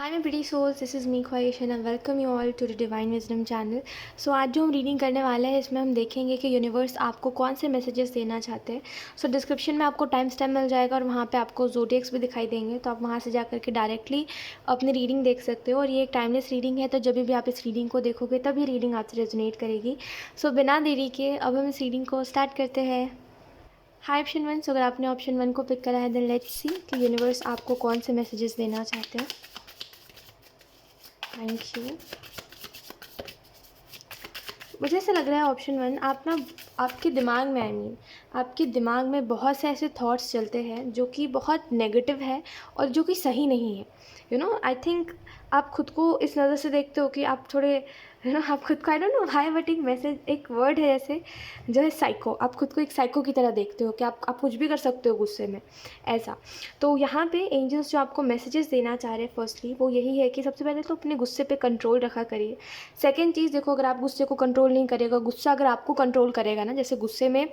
हाय मैं pretty souls, this is me Khwahish and I welcome you all to the divine wisdom channel. So आज जो हम reading करने वाले हैं इसमें हम देखेंगे कि यूनिवर्स आपको कौन से मैसेजेस देना चाहते हैं। सो डिस्क्रिप्शन में आपको टाइम स्टैम्प मिल जाएगा और वहाँ पे आपको ज़ोडिएक्स भी दिखाई देंगे, तो आप वहाँ से जा करके डायरेक्टली अपनी रीडिंग देख सकते हो। और ये एक टाइमलेस रीडिंग है, तो जब भी आप इस रीडिंग को देखोगे तब ये रीडिंग आपसे रेजोनेट करेगी। सो बिना देरी के अब हम इस रीडिंग को स्टार्ट करते हैं। हाय ऑप्शन वन। सो अगर आपने ऑप्शन वन को पिक करा है देन लेट्स सी कि यूनिवर्स आपको कौन से मैसेजेस देना चाहते हैं। Thank you. मुझे ऐसा लग रहा है ऑप्शन वन, आप ना आपके दिमाग में आपके दिमाग में बहुत से ऐसे थॉट्स चलते हैं जो कि बहुत नेगेटिव है और जो कि सही नहीं है। आई थिंक आप खुद को इस नज़र से देखते हो कि आप थोड़े आप खुद को I don't know why but एक मैसेज एक वर्ड है जैसे जो है साइको। आप खुद को एक साइको की तरह देखते हो कि आप कुछ भी कर सकते हो गुस्से में, ऐसा। तो यहाँ पे एंजल्स जो आपको मैसेजेस देना चाह रहे हैं फर्स्टली वो यही है कि सबसे पहले तो अपने गुस्से पे कंट्रोल रखा करिए। सेकंड चीज़ देखो, अगर आप गुस्से को कंट्रोल नहीं करेगा, गुस्सा अगर आपको कंट्रोल करेगा ना, जैसे गुस्से में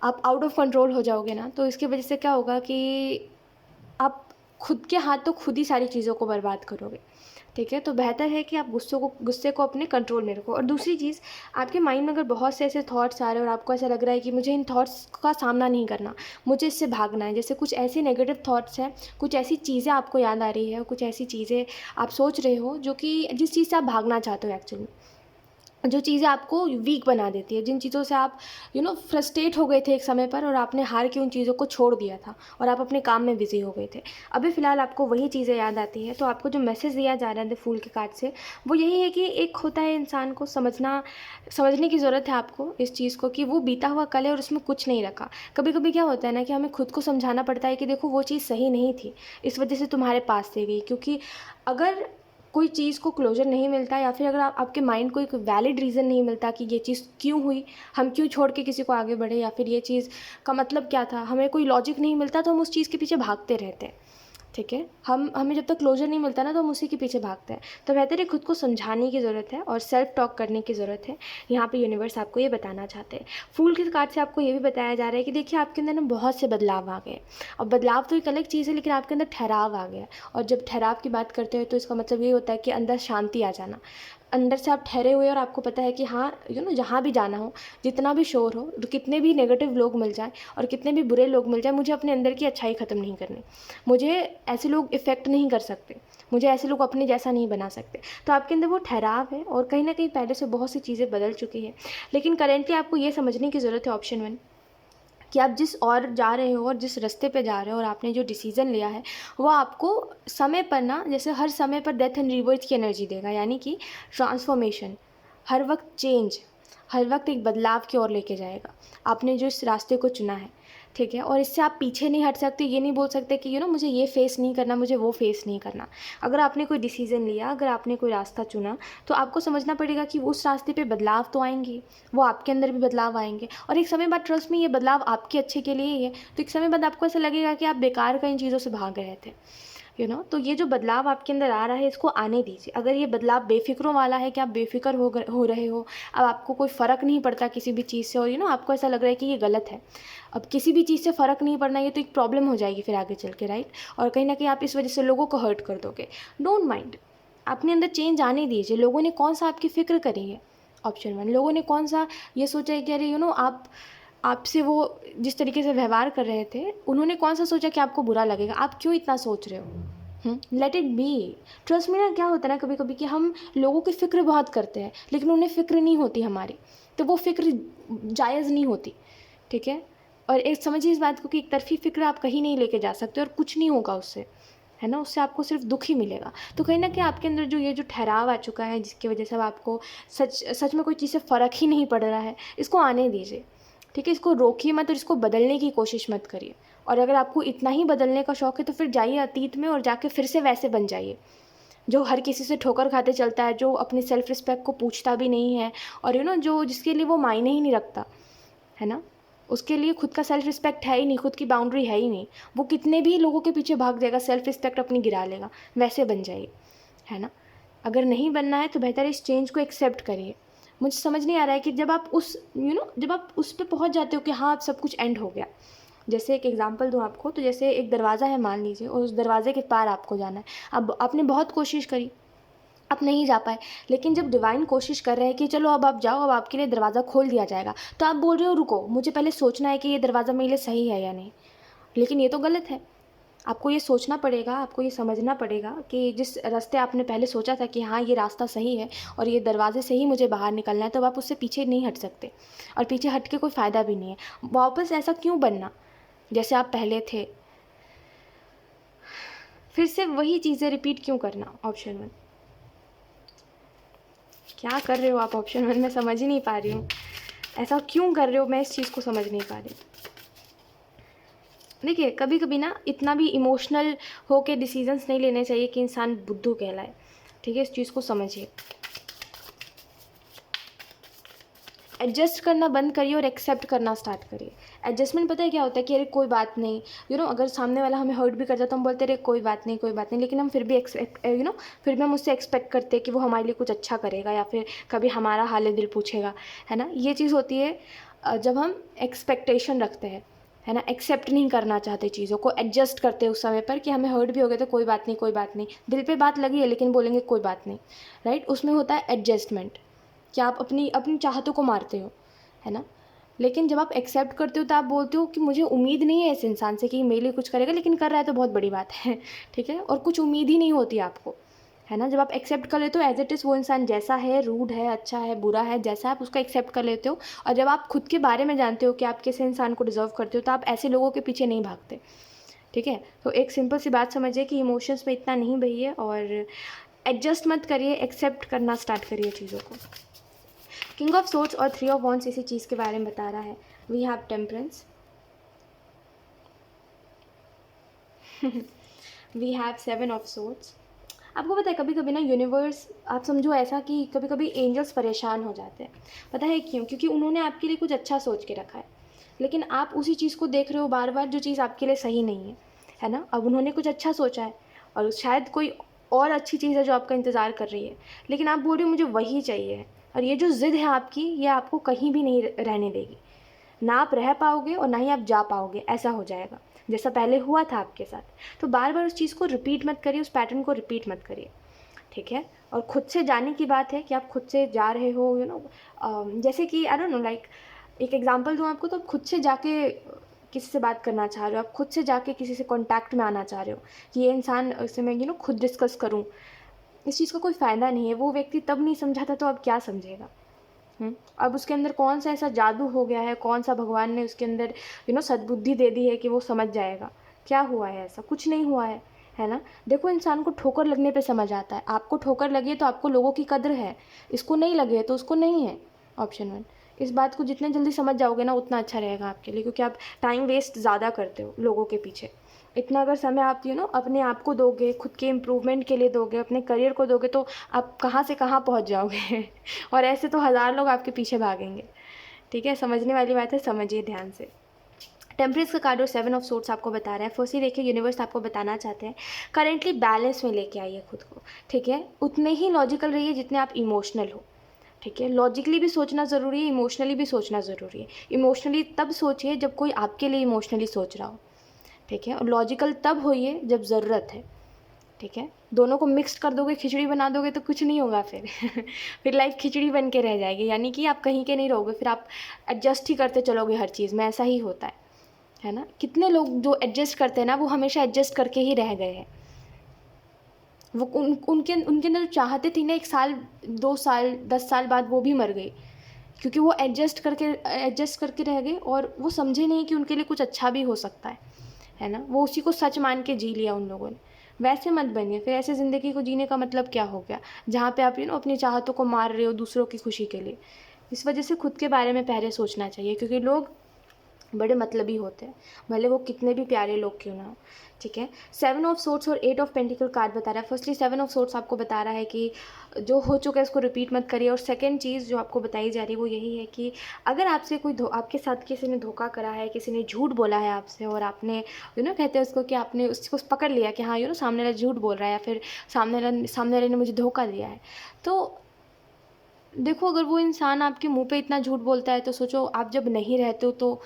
आप आउट ऑफ कंट्रोल हो जाओगे ना, तो इसकी वजह से क्या होगा कि आप खुद के हाथ तो खुद ही सारी चीज़ों को बर्बाद करोगे। ठीक है, तो बेहतर है कि आप गुस्से को अपने कंट्रोल में रखो। और दूसरी चीज़, आपके माइंड में अगर बहुत से ऐसे थॉट्स आ रहे हैं और आपको ऐसा लग रहा है कि मुझे इन थॉट्स का सामना नहीं करना, मुझे इससे भागना है, जैसे कुछ ऐसे नेगेटिव थॉट्स हैं, कुछ ऐसी चीज़ें आपको याद आ रही है, कुछ ऐसी चीज़ें आप सोच रहे हो जो कि जिस चीज़ से आप भागना चाहते हो एक्चुअली, जो चीज़ें आपको वीक बना देती है, जिन चीज़ों से आप फ्रस्ट्रेट हो गए थे एक समय पर और आपने हार के उन चीज़ों को छोड़ दिया था और आप अपने काम में बिज़ी हो गए थे। अभी फ़िलहाल आपको वही चीज़ें याद आती है, तो आपको जो मैसेज दिया जा रहा है द फूल के कार्ड से वो यही है कि एक होता है इंसान को समझने की ज़रूरत है आपको इस चीज़ को कि वो बीता हुआ कल है और उसमें कुछ नहीं रखा। कभी कभी क्या होता है ना कि हमें खुद को समझाना पड़ता है कि देखो वो चीज़ सही नहीं थी, इस वजह से तुम्हारे पास से गई। क्योंकि अगर कोई चीज़ को क्लोजर नहीं मिलता या फिर अगर आपके माइंड को एक वैलिड रीज़न नहीं मिलता कि ये चीज़ क्यों हुई, हम क्यों छोड़ के किसी को आगे बढ़े, या फिर ये चीज़ का मतलब क्या था, हमें कोई लॉजिक नहीं मिलता तो हम उस चीज़ के पीछे भागते रहते हैं। ठीक है, हमें जब तक क्लोजर नहीं मिलता ना तो हम उसी के पीछे भागते हैं। तो बेहतर है खुद को समझाने की ज़रूरत है और सेल्फ टॉक करने की ज़रूरत है। यहाँ पे यूनिवर्स आपको ये बताना चाहते हैं। फूल के कार्ड से आपको ये भी बताया जा रहा है कि देखिए आपके अंदर ना बहुत से बदलाव आ गए। और बदलाव तो एक अलग चीज़ है, लेकिन आपके अंदर ठहराव आ गया। और जब ठहराव की बात करते हैं तो इसका मतलब ये होता है कि अंदर शांति आ जाना, अंदर से आप ठहरे हुए और आपको पता है कि हाँ जहाँ भी जाना हो, जितना भी शोर हो, कितने भी नेगेटिव लोग मिल जाएं और कितने भी बुरे लोग मिल जाएं, मुझे अपने अंदर की अच्छाई ख़त्म नहीं करनी। मुझे ऐसे लोग इफ़ेक्ट नहीं कर सकते, मुझे ऐसे लोग अपने जैसा नहीं बना सकते। तो आपके अंदर वो ठहराव है और कहीं ना कहीं पहले से बहुत सी चीज़ें बदल चुकी हैं। लेकिन करेंटली आपको ये समझने की ज़रूरत है ऑप्शन वन, कि आप जिस और जा रहे हो और जिस रास्ते पे जा रहे हो और आपने जो डिसीज़न लिया है वो आपको समय पर ना, जैसे हर समय पर डेथ एंड रिबर्थ की एनर्जी देगा, यानी कि ट्रांसफॉर्मेशन, हर वक्त चेंज, हर वक्त एक बदलाव की ओर लेके जाएगा। आपने जो इस रास्ते को चुना है, ठीक है, और इससे आप पीछे नहीं हट सकते। ये नहीं बोल सकते कि मुझे ये फेस नहीं करना, मुझे वो फेस नहीं करना। अगर आपने कोई डिसीज़न लिया, अगर आपने कोई रास्ता चुना, तो आपको समझना पड़ेगा कि उस रास्ते पे बदलाव तो आएंगे, वो आपके अंदर भी बदलाव आएंगे। और एक समय बाद ट्रस्ट में ये बदलाव आपके अच्छे के लिए ही है, तो एक समय बाद आपको ऐसा लगेगा कि आप बेकार का इन चीज़ों से भाग रहे थे। तो ये जो बदलाव आपके अंदर आ रहा है इसको आने दीजिए। अगर ये बदलाव बेफिक्रों वाला है कि आप बेफिक्र हो रहे हो, अब आपको कोई फ़र्क नहीं पड़ता किसी भी चीज़ से, और आपको ऐसा लग रहा है कि ये गलत है, अब किसी भी चीज़ से फ़र्क नहीं पड़ना, ये तो एक प्रॉब्लम हो जाएगी फिर आगे चल के, राइट। और कहीं ना कहीं आप इस वजह से लोगों को हर्ट कर दोगे। डोंट माइंड, अपने अंदर चेंज आने दीजिए। लोगों ने कौन सा आपकी फ़िक्र करी है, ऑप्शन वन, लोगों ने कौन सा ये सोचा है कि अरे आप आपसे वो जिस तरीके से व्यवहार कर रहे थे, उन्होंने कौन सा सोचा कि आपको बुरा लगेगा, आप क्यों इतना सोच रहे हो। Let it be. ट्रस्ट में ना क्या होता है ना कभी कभी कि हम लोगों की फ़िक्र बहुत करते हैं लेकिन उन्हें फ़िक्र नहीं होती हमारी, तो वो फ़िक्र जायज़ नहीं होती। ठीक है, और एक समझिए इस बात को कि एक तरफी फ़िक्र आप कहीं नहीं लेके जा सकते और कुछ नहीं होगा उससे, है ना, उससे आपको सिर्फ दुख ही मिलेगा। तो कहीं ना कहीं आपके अंदर जो ठहराव आ चुका है जिसकी वजह से अब आपको सच सच में कोई चीज़ से फ़र्क ही नहीं पड़ रहा है, इसको आने दीजिए। ठीक है, इसको रोकिए मत और इसको बदलने की कोशिश मत करिए। और अगर आपको इतना ही बदलने का शौक़ है तो फिर जाइए अतीत में और जाके फिर से वैसे बन जाइए जो हर किसी से ठोकर खाते चलता है, जो अपनी सेल्फ रिस्पेक्ट को पूछता भी नहीं है, और जो जिसके लिए वो मायने ही नहीं रखता है ना, उसके लिए खुद का सेल्फ रिस्पेक्ट है ही नहीं, खुद की बाउंड्री है ही नहीं, वो कितने भी लोगों के पीछे भाग जाएगा, सेल्फ रिस्पेक्ट अपनी गिरा लेगा। वैसे बन जाइए, है ना। अगर नहीं बनना है तो बेहतर है इस चेंज को एक्सेप्ट करिए। मुझे समझ नहीं आ रहा है कि जब आप जब आप उस पे पहुंच जाते हो कि हाँ अब सब कुछ एंड हो गया, जैसे एक एग्जांपल दूँ आपको, तो जैसे एक दरवाज़ा है मान लीजिए, और उस दरवाजे के पार आपको जाना है। अब आपने बहुत कोशिश करी, आप नहीं जा पाए, लेकिन जब डिवाइन कोशिश कर रहे हैं कि चलो अब आप जाओ, अब आपके लिए दरवाज़ा खोल दिया जाएगा, तो आप बोल रहे हो रुको, मुझे पहले सोचना है कि ये दरवाज़ा मेरे लिए सही है या नहीं। लेकिन ये तो गलत है। आपको ये सोचना पड़ेगा, आपको ये समझना पड़ेगा कि जिस रास्ते आपने पहले सोचा था कि हाँ ये रास्ता सही है और ये दरवाजे से ही मुझे बाहर निकलना है, तो आप उससे पीछे नहीं हट सकते, और पीछे हट के कोई फ़ायदा भी नहीं है। वापस ऐसा क्यों बनना जैसे आप पहले थे, फिर से वही चीज़ें रिपीट क्यों करना। ऑप्शन 1, क्या कर रहे हो आप ऑप्शन 1, मैं समझ ही नहीं पा रही हूँ। ऐसा क्यों कर रहे हो, मैं इस चीज़ को समझ नहीं पा रही। देखिए कभी कभी ना इतना भी इमोशनल हो के डिसीजंस नहीं लेने चाहिए कि इंसान बुद्धू कहलाए, ठीक है, इस चीज़ को समझिए। एडजस्ट करना बंद करिए और एक्सेप्ट करना स्टार्ट करिए। एडजस्टमेंट पता है क्या होता है कि अरे कोई बात नहीं, अगर सामने वाला हमें हर्ट भी करता है तो हम बोलते अरे कोई बात नहीं कोई बात नहीं, लेकिन हम फिर भी फिर भी हम उससे एक्सपेक्ट करते हैं कि वो हमारे लिए कुछ अच्छा करेगा या फिर कभी हमारा हाल दिल पूछेगा, है ना। ये चीज़ होती है जब हम एक्सपेक्टेशन रखते हैं, है ना, एक्सेप्ट नहीं करना चाहते चीज़ों को, एडजस्ट करते हैं उस समय पर कि हमें हर्ट भी हो गया तो कोई बात नहीं कोई बात नहीं, दिल पे बात लगी है लेकिन बोलेंगे कोई बात नहीं, राइट। उसमें होता है एडजस्टमेंट, कि आप अपनी अपनी चाहतों को मारते हो, है ना। लेकिन जब आप एक्सेप्ट करते हो तो आप बोलते हो कि मुझे उम्मीद नहीं है इस इंसान से कि मेरे लिए कुछ करेगा, लेकिन कर रहा है तो बहुत बड़ी बात है, ठीक है, और कुछ उम्मीद ही नहीं होती आपको, है ना। जब आप एक्सेप्ट कर लेते हो एज इट इज़, वो इंसान जैसा है, रूड है, अच्छा है, बुरा है, जैसा आप उसका एक्सेप्ट कर लेते हो, और जब आप खुद के बारे में जानते हो कि आप किस इंसान को डिजर्व करते हो, तो आप ऐसे लोगों के पीछे नहीं भागते, ठीक है। तो एक सिंपल सी बात समझिए कि इमोशंस में इतना नहीं बहिए और एडजस्ट मत करिए, एक्सेप्ट करना स्टार्ट करिए चीज़ों को। किंग ऑफ सोर्ड्स और 3 ऑफ वॉन्ड्स इसी चीज़ के बारे में बता रहा है। We have temperance, we have 7 of swords. आपको पता है कभी कभी ना यूनिवर्स, आप समझो ऐसा कि कभी कभी एंजल्स परेशान हो जाते हैं। पता है क्यों? क्योंकि उन्होंने आपके लिए कुछ अच्छा सोच के रखा है, लेकिन आप उसी चीज़ को देख रहे हो बार बार जो चीज़ आपके लिए सही नहीं है ना। अब उन्होंने कुछ अच्छा सोचा है और शायद कोई और अच्छी चीज़ है जो आपका इंतज़ार कर रही है, लेकिन आप बोल रहे हो मुझे वही चाहिए, और ये जो ज़िद है आपकी, ये आपको कहीं भी नहीं रहने देगी। ना आप रह पाओगे और ना ही आप जा पाओगे, ऐसा हो जाएगा जैसा पहले हुआ था आपके साथ। तो बार बार उस चीज़ को रिपीट मत करिए, उस पैटर्न को रिपीट मत करिए, ठीक है। और खुद से जाने की बात है कि आप खुद से जा रहे हो, जैसे कि आई डोंट नो, लाइक एक एग्जांपल दूँ आपको, तो आप खुद से जाके किसी से बात करना चाह रहे हो, आप खुद से जाके किसी से कांटेक्ट में आना चाह रहे हो कि ये इंसान से मैं खुद डिस्कस करूँ। इस चीज़ का कोई फ़ायदा नहीं है, वो व्यक्ति तब नहीं समझा था तो अब क्या समझेगा। अब उसके अंदर कौन सा ऐसा जादू हो गया है, कौन सा भगवान ने उसके अंदर सद्बुद्धि दे दी है कि वो समझ जाएगा। क्या हुआ है? ऐसा कुछ नहीं हुआ है ना। देखो इंसान को ठोकर लगने पे समझ आता है। आपको ठोकर लगी है तो आपको लोगों की कद्र है, इसको नहीं लगे तो उसको नहीं है। ऑप्शन 1, इस बात को जितने जल्दी समझ जाओगे ना उतना अच्छा रहेगा आपके लिए, क्योंकि आप टाइम वेस्ट ज़्यादा करते हो लोगों के पीछे। इतना अगर समय आप अपने आप को दोगे, खुद के इम्प्रूवमेंट के लिए दोगे, अपने करियर को दोगे, तो आप कहाँ से कहाँ पहुँच जाओगे और ऐसे तो 1000 लोग आपके पीछे भागेंगे, ठीक है। समझने वाली बात है, समझिए ध्यान से। टेम्परेंस का कार्ड और 7 ऑफ सोर्ड्स आपको बता रहा है। फर्स्टली देखिए, यूनिवर्स आपको बताना चाहते हैं करेंटली बैलेंस में लेके आइए खुद को, ठीक है। उतने ही लॉजिकल रहिए जितने आप इमोशनल हो, ठीक है। लॉजिकली भी सोचना ज़रूरी है, इमोशनली भी सोचना ज़रूरी है। इमोशनली तब सोचिए जब कोई आपके लिए इमोशनली सोच रहा हो, ठीक है। और लॉजिकल तब होइए जब ज़रूरत है, ठीक है। दोनों को मिक्स कर दोगे, खिचड़ी बना दोगे तो कुछ नहीं होगा फिर फिर लाइफ खिचड़ी बन के रह जाएगी, यानी कि आप कहीं के नहीं रहोगे, फिर आप एडजस्ट ही करते चलोगे हर चीज़ में। ऐसा ही होता है ना। कितने लोग जो एडजस्ट करते हैं ना, वो हमेशा एडजस्ट करके ही रह गए हैं। वो उनके अंदर जो चाहते थी ना, 1 साल 2 साल 10 साल बाद वो भी मर गई, क्योंकि वो एडजस्ट करके रह गए और वो समझे नहीं कि उनके लिए कुछ अच्छा भी हो सकता है ना। वो उसी को सच मान के जी लिया उन लोगों ने। वैसे मत बनिए फिर, ऐसे ज़िंदगी को जीने का मतलब क्या हो गया जहाँ पे आप अपनी चाहतों को मार रहे हो दूसरों की खुशी के लिए। इस वजह से खुद के बारे में पहले सोचना चाहिए, क्योंकि लोग बड़े मतलबी होते हैं, भले वो कितने भी प्यारे लोग क्यों ना हो, ठीक है। 7 ऑफ सोर्ड्स और 8 ऑफ पेंटिकल कार्ड बता रहा है। फर्स्टली 7 ऑफ सोर्ड्स आपको बता रहा है कि जो हो चुका है उसको रिपीट मत करिए, और सेकंड चीज़ जो आपको बताई जा रही है वो यही है कि अगर आपसे कोई आपके साथ किसी ने धोखा करा है, किसी ने झूठ बोला है आपसे, और आपने कहते हैं उसको कि आपने उसको पकड़ लिया कि हाँ सामने वाला झूठ बोल रहा है या फिर सामने वाले ने मुझे धोखा दिया है, तो देखो अगर वो इंसान आपके मुंह पे इतना झूठ बोलता है तो सोचो आप जब नहीं रहते हो तो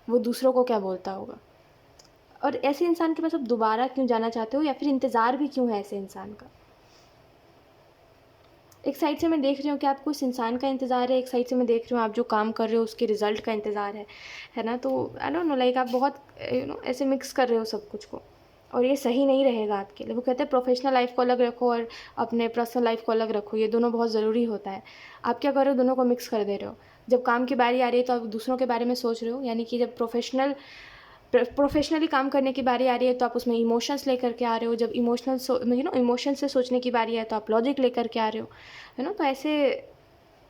वो दूसरों को क्या बोलता होगा, और ऐसे इंसान के पास आप दोबारा क्यों जाना चाहते हो, या फिर इंतज़ार भी क्यों है ऐसे इंसान का? एक साइड से मैं देख रही हूँ कि आपको उस इंसान का इंतज़ार है, एक साइड से मैं देख रही हूँ आप जो काम कर रहे हो उसके रिज़ल्ट का इंतज़ार है ना? तो आई डोंट नो, लाइक आप बहुत ऐसे मिक्स कर रहे हो सब कुछ को, और ये सही नहीं रहेगा आपके लिए। वो कहते हैं प्रोफेशनल लाइफ को अलग रखो और अपने पर्सनल लाइफ को अलग रखो, ये दोनों बहुत ज़रूरी होता है। आप क्या कर रहे हो, दोनों को मिक्स कर दे रहे हो। जब काम की बारी आ रही है तो आप दूसरों के बारे में सोच रहे हो, यानी कि जब प्रोफेशनली काम करने की बारी आ रही है तो आप उसमें इमोशंस लेकर के आ रहे हो, जब इमोशन से सोचने की बारी है तो आप लॉजिक लेकर के आ रहे हो, है ना? तो ऐसे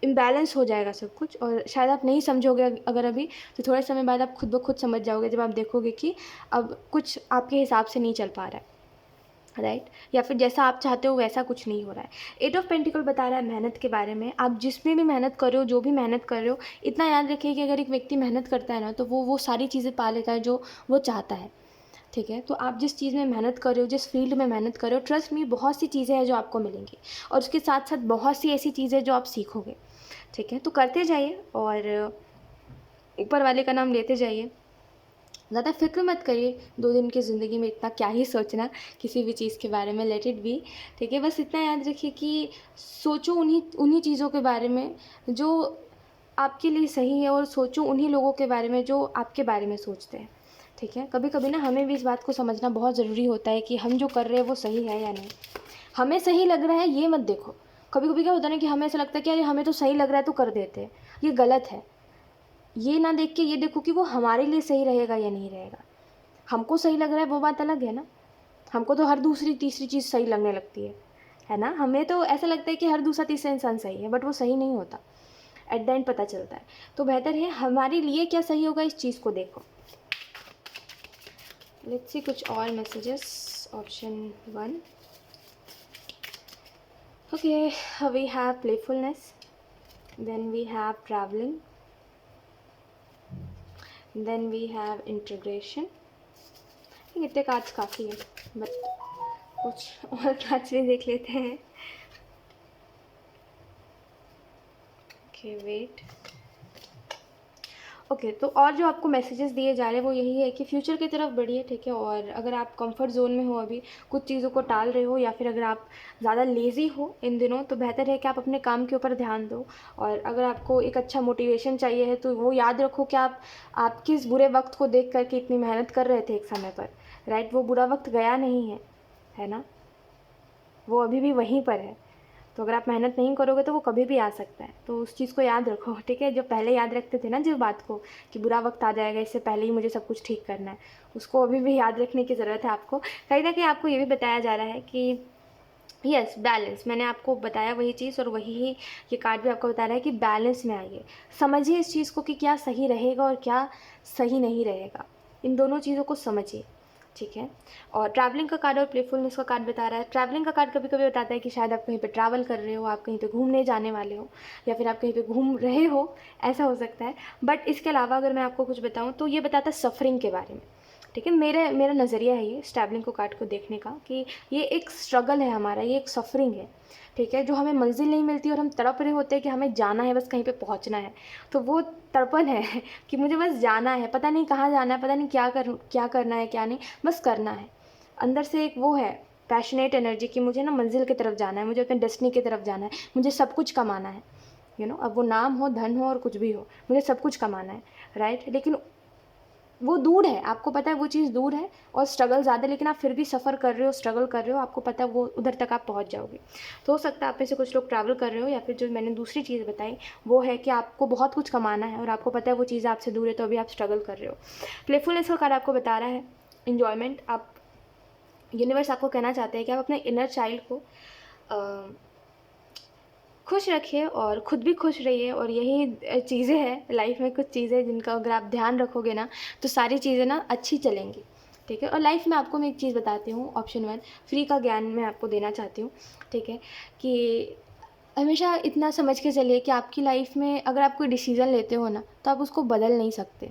इम्बैलेंस हो जाएगा सब कुछ, और शायद आप नहीं समझोगे अगर अभी, तो थोड़े समय बाद आप खुद ब खुद समझ जाओगे जब आप देखोगे कि अब कुछ आपके हिसाब से नहीं चल पा रहा है, राइट? या फिर जैसा आप चाहते हो वैसा कुछ नहीं हो रहा है। एट ऑफ पेंटिकल बता रहा है मेहनत के बारे में। आप जिसमें भी मेहनत कर रहे हो, जो भी मेहनत कर रहे हो, इतना याद रखिए कि अगर एक व्यक्ति मेहनत करता है ना तो वो सारी चीज़ें पा लेता है जो वो चाहता है, ठीक है? तो आप जिस चीज़ में मेहनत कर रहे हो, जिस फील्ड में मेहनत कर रहे हो, ट्रस्ट मी बहुत सी चीज़ें हैं जो आपको मिलेंगी, और उसके साथ साथ बहुत सी ऐसी चीज़ें जो आप सीखोगे, ठीक है? तो करते जाइए और ऊपर वाले का नाम लेते जाइए। ज़्यादा फ़िक्र मत करिए, 2 दिन की ज़िंदगी में इतना क्या ही सोचना किसी भी चीज़ के बारे में, लेट इट बी, ठीक है? बस इतना याद रखिए कि सोचो उन्हीं उन्हीं चीज़ों के बारे में जो आपके लिए सही है, और सोचो उन्हीं लोगों के बारे में जो आपके बारे में सोचते हैं, ठीक है? कभी-कभी ना हमें भी इस बात को समझना बहुत ज़रूरी होता है कि हम जो कर रहे हैं वो सही है या नहीं। हमें सही लग रहा है ये मत देखो। कभी-कभी क्या होता है ना कि हमें ऐसा लगता है कि अरे हमें तो सही लग रहा है तो कर देते हैं, ये गलत है। ये ना देख के ये देखो कि वो हमारे लिए सही रहेगा या नहीं रहेगा। हमको सही लग रहा है वो बात अलग है ना, हमको तो हर दूसरी तीसरी चीज़ सही लगने लगती है ना? हमें तो ऐसा लगता है कि हर दूसरा तीसरा इंसान सही है, बट वो सही नहीं होता, एट द एंड पता चलता है। तो बेहतर है हमारे लिए क्या सही होगा इस चीज़ को देखो। लेट्स सी कुछ और messages. Option 1, okay, we have playfulness, then we have travelling, then we have integration. इतने कार्ड्स काफ़ी है, बट कुछ और कार्ड्स भी देख लेते हैं। ओके वेट, ओके तो और जो आपको मैसेजेस दिए जा रहे हैं वो यही है कि फ्यूचर की तरफ बढ़िए, ठीक है? और अगर आप कंफर्ट जोन में हो, अभी कुछ चीज़ों को टाल रहे हो, या फिर अगर आप ज़्यादा लेज़ी हो इन दिनों, तो बेहतर है कि आप अपने काम के ऊपर ध्यान दो। और अगर आपको एक अच्छा मोटिवेशन चाहिए है तो वो याद रखो कि आप किस बुरे वक्त को देख करके इतनी मेहनत कर रहे थे एक समय पर, राइट? वो बुरा वक्त गया नहीं है ना? वो अभी भी वहीं पर है। तो अगर आप मेहनत नहीं करोगे तो वो कभी भी आ सकता है, तो उस चीज़ को याद रखो, ठीक है? जो पहले याद रखते थे ना जिस बात को कि बुरा वक्त आ जाएगा, इससे पहले ही मुझे सब कुछ ठीक करना है, उसको अभी भी याद रखने की ज़रूरत है आपको। कहीं ना कहीं आपको ये भी बताया जा रहा है कि यस बैलेंस, मैंने आपको बताया वही चीज़, और वही ही ये कार्ड भी आपको बता रहा है कि बैलेंस में आइए, समझिए इस चीज़ को कि क्या सही रहेगा और क्या सही नहीं रहेगा, इन दोनों चीज़ों को समझिए, ठीक है? और ट्रैवलिंग का कार्ड और प्लेफुलनेस का कार्ड बता रहा है। ट्रैवलिंग का कार्ड कभी कभी बताता है कि शायद आप कहीं पे ट्रैवल कर रहे हो, आप कहीं पे घूमने जाने वाले हो, या फिर आप कहीं पे घूम रहे हो, ऐसा हो सकता है। बट इसके अलावा अगर मैं आपको कुछ बताऊँ तो ये बताता है सफ़रिंग के बारे में, ठीक है? मेरा नज़रिया है ये ट्रैवलिंग को कार्ड को देखने का कि ये एक स्ट्रगल है हमारा, ये एक सफ़रिंग है, ठीक है? जो हमें मंजिल नहीं मिलती और हम तड़प रहे होते हैं कि हमें जाना है, बस कहीं पे पहुंचना है, तो वो तड़पन है कि मुझे बस जाना है, पता नहीं कहाँ जाना है, पता नहीं क्या करना है क्या नहीं, बस करना है। अंदर से एक वो है पैशनेट एनर्जी कि मुझे ना मंजिल की तरफ जाना है, मुझे अपने डेस्टिनी की तरफ जाना है, मुझे सब कुछ कमाना है, अब वो नाम हो, धन हो और कुछ भी हो, मुझे सब कुछ कमाना है, राइट? लेकिन वो दूर है, आपको पता है वो चीज़ दूर है और स्ट्रगल ज़्यादा, लेकिन आप फिर भी सफ़र कर रहे हो, स्ट्रगल कर रहे हो, आपको पता है वो उधर तक आप पहुंच जाओगे। तो हो सकता है आप में से कुछ लोग ट्रैवल कर रहे हो, या फिर जो मैंने दूसरी चीज़ बताई वो है कि आपको बहुत कुछ कमाना है और आपको पता है वो चीज़ आपसे दूर है, तो अभी आप स्ट्रगल कर रहे हो। प्लेफुलनेस का कार्ड आपको बता रहा है इन्जॉयमेंट। आप यूनिवर्स आपको कहना चाहते हैं कि आप अपने इनर चाइल्ड को खुश रखिए और ख़ुद भी खुश रहिए, और यही चीज़ें हैं लाइफ में, कुछ चीज़ें जिनका अगर आप ध्यान रखोगे ना तो सारी चीज़ें ना अच्छी चलेंगी, ठीक है? और लाइफ में आपको मैं एक चीज़ बताती हूँ, ऑप्शन 1 फ्री का ज्ञान मैं आपको देना चाहती हूँ, ठीक है? कि हमेशा इतना समझ के चलिए कि आपकी लाइफ में अगर आप कोई डिसीज़न लेते हो ना तो आप उसको बदल नहीं सकते,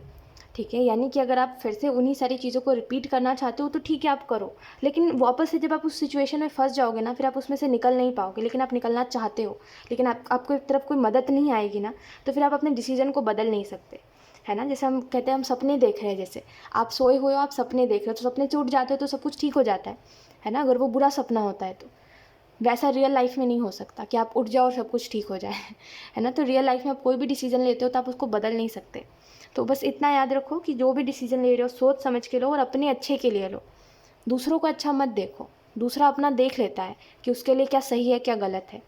ठीक है? यानी कि अगर आप फिर से उन्हीं सारी चीज़ों को रिपीट करना चाहते हो तो ठीक है आप करो, लेकिन वापस से जब आप उस सिचुएशन में फंस जाओगे ना फिर आप उसमें से निकल नहीं पाओगे। लेकिन आप निकलना चाहते हो, लेकिन आपको तरफ कोई मदद नहीं आएगी ना, तो फिर आप अपने डिसीज़न को बदल नहीं सकते, है ना। जैसे हम कहते हैं हम सपने देख रहे हैं, जैसे आप सोए हुए हो, आप सपने देख रहे हो, तो सपने टूट जाते हो तो सब कुछ ठीक हो जाता है ना, अगर वो बुरा सपना होता है तो। वैसा रियल लाइफ में नहीं हो सकता कि आप उठ जाओ और सब कुछ ठीक हो जाए, है ना। तो रियल लाइफ में आप कोई भी डिसीजन लेते हो तो आप उसको बदल नहीं सकते। तो बस इतना याद रखो कि जो भी डिसीजन ले रहे हो सोच समझ के लो और अपने अच्छे के लिए लो। दूसरों को अच्छा मत देखो, दूसरा अपना देख लेता है कि उसके लिए क्या सही है क्या गलत है।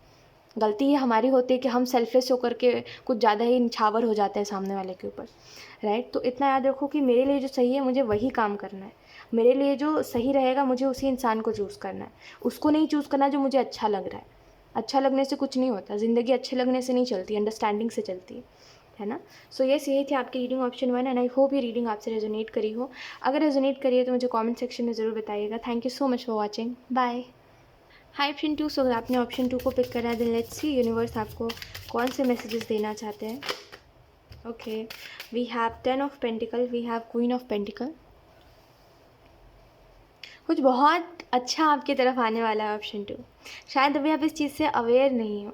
गलती ये हमारी होती है कि हम सेल्फलेस होकर के कुछ ज़्यादा ही निछावर हो जाते हैं सामने वाले के ऊपर, राइट। तो इतना याद रखो कि मेरे लिए जो सही है मुझे वही काम करना है, मेरे लिए जो सही रहेगा मुझे उसी इंसान को चूज़ करना है, उसको नहीं चूज़ करना जो मुझे अच्छा लग रहा है। अच्छा लगने से कुछ नहीं होता, ज़िंदगी अच्छे लगने से नहीं चलती, अंडरस्टैंडिंग से चलती है ना। सो यस, यही थी आपकी reading option 1 and I hope ये रीडिंग आपसे रेजोनेट करी हो। अगर रेजोनेट करी है तो मुझे कमेंट सेक्शन में ज़रूर बताइएगा। Thank you so much for watching, bye. Hi option 2, so अगर आपने ऑप्शन 2 को पिक करा है देन लेट्स सी यूनिवर्स आपको कौन से मैसेजेस देना चाहते हैं। Okay, we have 10 of pentacle, we have queen of pentacle. कुछ बहुत अच्छा आपकी तरफ आने वाला है ऑप्शन 2। शायद अभी आप इस चीज़ से अवेयर नहीं हो,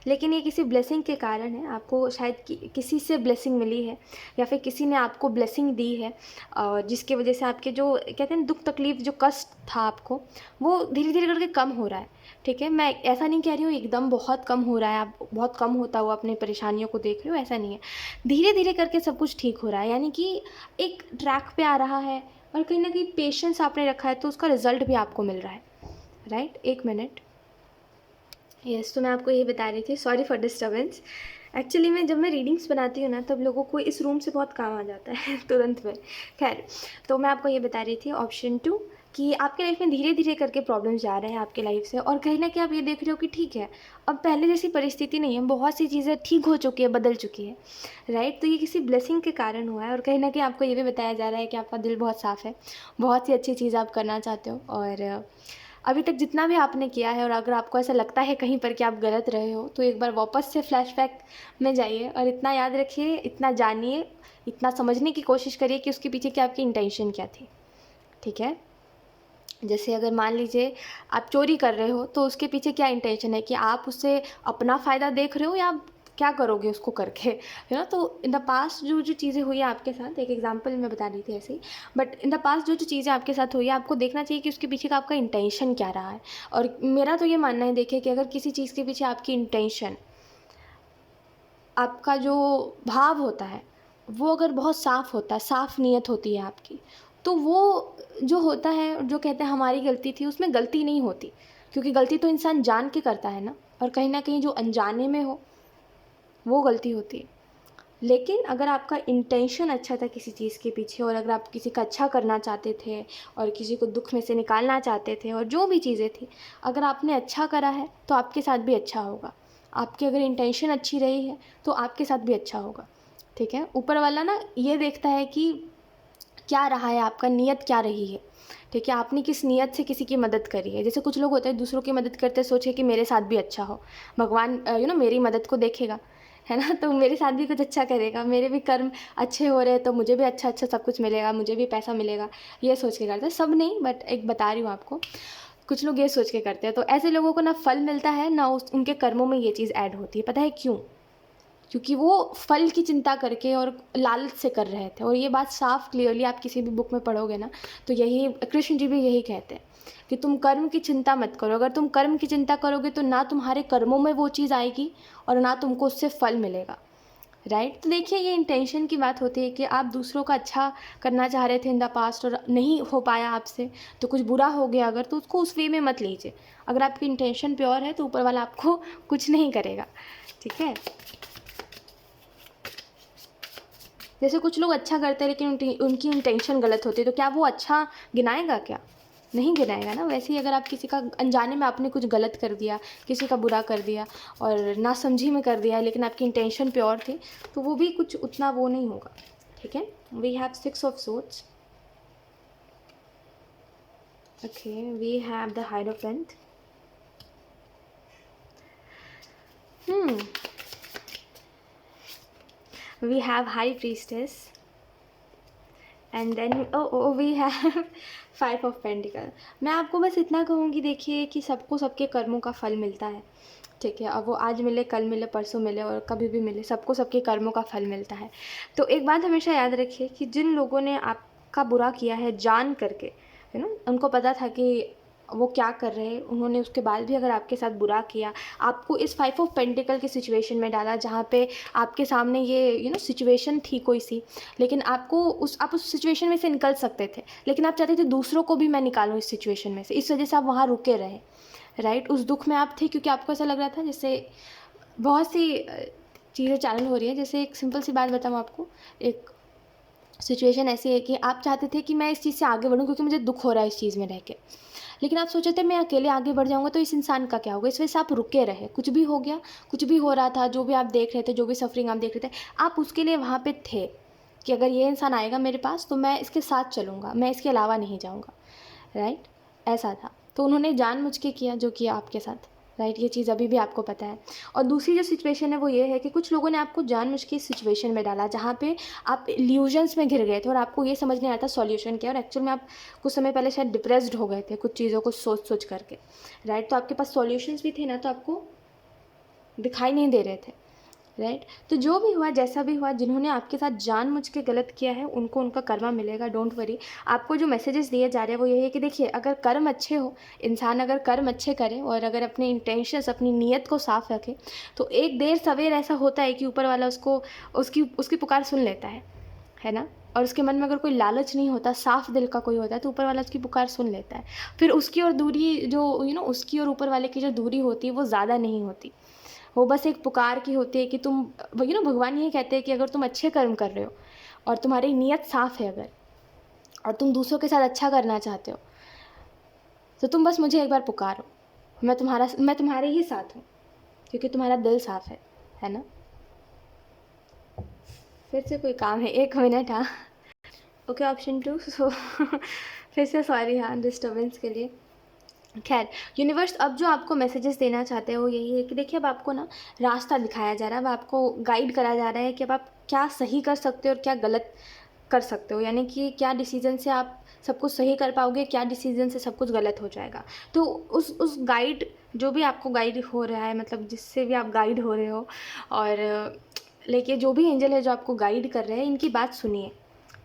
लेकिन ये किसी ब्लेसिंग के कारण है। आपको शायद किसी से ब्लेसिंग मिली है या फिर किसी ने आपको ब्लेसिंग दी है, और जिसकी वजह से आपके जो कहते हैं दुख तकलीफ जो कष्ट था आपको वो धीरे धीरे करके कम हो रहा है। ठीक है, मैं ऐसा नहीं कह रही हूँ एकदम बहुत कम हो रहा है, आप बहुत कम होता हुआ अपनी परेशानियों को देख रहे हो, ऐसा नहीं है। धीरे धीरे करके सब कुछ ठीक हो रहा है, यानी कि एक ट्रैक पे आ रहा है, और कहीं ना कहीं पेशेंस आपने रखा है तो उसका रिजल्ट भी आपको मिल रहा है, राइट। एक मिनट, यस, तो मैं आपको ये बता रही थी, सॉरी फॉर डिस्टर्बेंस। एक्चुअली मैं जब मैं रीडिंग्स बनाती हूँ ना तब लोगों को इस रूम से बहुत काम आ जाता है तुरंत में। खैर, तो मैं आपको ये बता रही थी ऑप्शन 2 कि आपके लाइफ में धीरे धीरे करके प्रॉब्लम्स जा रहे हैं आपके लाइफ से, और कहीं ना कहीं आप ये देख रहे हो कि ठीक है अब पहले जैसी परिस्थिति नहीं है, बहुत सी चीज़ें ठीक हो चुकी है, बदल चुकी है, राइट। तो ये किसी ब्लेसिंग के कारण हुआ है, और कहीं ना कहीं आपको ये भी बताया जा रहा है कि आपका दिल बहुत साफ़ है, बहुत सी अच्छी चीज़ आप करना चाहते हो, और अभी तक जितना भी आपने किया है, और अगर आपको ऐसा लगता है कहीं पर कि आप गलत रहे हो तो एक बार वापस से फ्लैशबैक में जाइए और इतना याद रखिए, इतना जानिए, इतना समझने की कोशिश करिए कि उसके पीछे की आपकी इंटेंशन क्या थी। ठीक है, जैसे अगर मान लीजिए आप चोरी कर रहे हो तो उसके पीछे क्या इंटेंशन है, कि आप उससे अपना फ़ायदा देख रहे हो या आप क्या करोगे उसको करके, है ना। तो इन द पास्ट जो जो चीज़ें हुई है आपके साथ, एक एग्जांपल मैं बता रही थी ऐसे ही, बट इन द पास्ट जो जो चीज़ें आपके साथ हुई है आपको देखना चाहिए कि उसके पीछे का आपका इंटेंशन क्या रहा है। और मेरा तो ये मानना है, देखिए, कि अगर किसी चीज़ के पीछे आपकी इंटेंशन, आपका जो भाव होता है वो अगर बहुत साफ़ होता है, साफ़ नीयत होती है आपकी, तो वो जो होता है, जो कहते हैं हमारी गलती थी, उसमें गलती नहीं होती, क्योंकि गलती तो इंसान जान के करता है ना, और कहीं ना कहीं जो अनजाने में हो वो गलती होती है। लेकिन अगर आपका इंटेंशन अच्छा था किसी चीज़ के पीछे, और अगर आप किसी का अच्छा करना चाहते थे और किसी को दुख में से निकालना चाहते थे, और जो भी चीज़ें थी, अगर आपने अच्छा करा है तो आपके साथ भी अच्छा होगा। आपकी अगर इंटेंशन अच्छी रही है तो आपके साथ भी अच्छा होगा। ठीक है, ऊपर वाला ना ये देखता है कि क्या रहा है, आपका नीयत क्या रही है। ठीक है, आपने किस नीयत से किसी की मदद करी है। जैसे कुछ लोग होते हैं दूसरों की मदद करते सोचे कि मेरे साथ भी अच्छा हो, भगवान मेरी मदद को देखेगा, है ना, तो मेरे साथ भी कुछ अच्छा करेगा, मेरे भी कर्म अच्छे हो रहे हैं तो मुझे भी अच्छा अच्छा सब कुछ मिलेगा, मुझे भी पैसा मिलेगा, ये सोच के करते हैं। सब नहीं, बट एक बता रही हूँ आपको, कुछ लोग ये सोच के करते हैं। तो ऐसे लोगों को ना फल मिलता है ना उनके कर्मों में ये चीज़ ऐड होती है। पता है क्यों? क्योंकि वो फल की चिंता करके और लालच से कर रहे थे। और ये बात साफ क्लियरली आप किसी भी बुक में पढ़ोगे ना तो यही कृष्ण जी भी यही कहते हैं कि तुम कर्म की चिंता मत करो। अगर तुम कर्म की चिंता करोगे तो ना तुम्हारे कर्मों में वो चीज़ आएगी और ना तुमको उससे फल मिलेगा, राइट। तो देखिए, ये इंटेंशन की बात होती है कि आप दूसरों का अच्छा करना चाह रहे थे इन द पास्ट और नहीं हो पाया आपसे, तो कुछ बुरा हो गया अगर, तो उसको उस वे में मत लीजिए। अगर आपकी इंटेंशन प्योर है तो ऊपर वाला आपको कुछ नहीं करेगा। ठीक है, जैसे कुछ लोग अच्छा करते हैं लेकिन उनकी इंटेंशन गलत होती है, तो क्या वो अच्छा गिनाएगा? क्या नहीं गिनाएगा ना। वैसे ही अगर आप किसी का अनजाने में आपने कुछ गलत कर दिया, किसी का बुरा कर दिया और नासमझी में कर दिया, लेकिन आपकी इंटेंशन प्योर थी, तो वो भी कुछ उतना वो नहीं होगा। ठीक है, we have 6 of swords. Okay, we have the hierophant. we have high priestess, and then we have five of pentacle. मैं आपको बस इतना कहूँगी, देखिए कि सबको सबके कर्मों का फल मिलता है, ठीक है। अब वो आज मिले, कल मिले, परसों मिले और कभी भी मिले, सबको सबके कर्मों का फल मिलता है। तो एक बात हमेशा याद रखिए कि जिन लोगों ने आपका बुरा किया है जान करके, उनको पता था कि वो क्या कर रहे हैं, उन्होंने उसके बाद भी अगर आपके साथ बुरा किया, आपको इस फाइव ऑफ पेंटिकल की सिचुएशन में डाला जहाँ पे आपके सामने ये सिचुएशन थी कोई सी, लेकिन आप उस सिचुएशन में से निकल सकते थे, लेकिन आप चाहते थे दूसरों को भी मैं निकालूं इस सिचुएशन में से, इस वजह से आप वहाँ रुके रहे, राइट। उस दुख में आप थे क्योंकि आपको ऐसा लग रहा था जैसे बहुत सी चीज़ें चैनल हो रही है। जैसे एक सिंपल सी बात बताऊँ आपको, एक सिचुएशन ऐसी है कि आप चाहते थे कि मैं इस चीज़ से आगे बढ़ूँ क्योंकि मुझे दुख हो रहा है इस चीज़ में रह के, लेकिन आप सोचे थे मैं अकेले आगे बढ़ जाऊँगा तो इस इंसान का क्या होगा, इस वजह से आप रुके रहे। कुछ भी हो गया, कुछ भी हो रहा था, जो भी आप देख रहे थे, जो भी सफरिंग आप देख रहे थे, आप उसके लिए वहाँ पे थे कि अगर ये इंसान आएगा मेरे पास तो मैं इसके साथ चलूँगा, मैं इसके अलावा नहीं जाऊँगा, राइट। ऐसा था। तो उन्होंने जानबूझ के किया जो किया आपके साथ, राइट। ये चीज़ अभी भी आपको पता है। और दूसरी जो सिचुएशन है वो ये है कि कुछ लोगों ने आपको जानबूझ के इस सिचुएशन में डाला जहाँ पे आप इल्यूजन्स में घिर गए थे और आपको ये समझ नहीं आता सॉल्यूशन क्या है, और एक्चुअल में आप कुछ समय पहले शायद डिप्रेस्ड हो गए थे कुछ चीज़ों को सोच सोच करके, राइट। तो आपके पास सॉल्यूशंस भी थे ना, तो आपको दिखाई नहीं दे रहे थे, राइट। तो जो भी हुआ, जैसा भी हुआ, जिन्होंने आपके साथ जानबूझ के गलत किया है उनको उनका कर्मा मिलेगा, डोंट वरी। आपको जो मैसेजेस दिए जा रहे हैं वो ये है कि देखिए, अगर कर्म अच्छे हो, इंसान अगर कर्म अच्छे करे और अगर अपने इंटेंशंस, अपनी नीयत को साफ रखे, तो एक देर सवेर ऐसा होता है कि ऊपर वाला उसको उसकी पुकार सुन लेता है ना। और उसके मन में अगर कोई लालच नहीं होता, साफ दिल का कोई होता है, तो ऊपर वाला उसकी पुकार सुन लेता है। फिर उसकी और दूरी जो उसकी और ऊपर वाले की जो दूरी होती है वो ज़्यादा नहीं होती, वो बस एक पुकार की होती है कि तुम भगवान ये कहते हैं कि अगर तुम अच्छे कर्म कर रहे हो और तुम्हारी नीयत साफ़ है अगर, और तुम दूसरों के साथ अच्छा करना चाहते हो, तो तुम बस मुझे एक बार पुकारो, मैं तुम्हारे ही साथ हूँ, क्योंकि तुम्हारा दिल साफ़ है ना। फिर से कोई काम है, 1 मिनट। हाँ, ओके, ऑप्शन 2। सो फिर से सॉरी हाँ डिस्टर्बेंस के लिए। खैर, यूनिवर्स अब जो आपको मैसेजेस देना चाहते हैं वो यही है कि देखिए, अब आपको ना रास्ता दिखाया जा रहा है, अब आपको गाइड करा जा रहा है कि अब आप क्या सही कर सकते हो और क्या गलत कर सकते हो, यानी कि क्या डिसीजन से आप सब कुछ सही कर पाओगे, क्या डिसीजन से सब कुछ गलत हो जाएगा। तो उस गाइड, जो भी आपको गाइड हो रहा है, मतलब जिससे भी आप गाइड हो रहे हो, और लेकिन जो भी एंजल है जो आपको गाइड कर रहे हैं, इनकी बात सुनिए,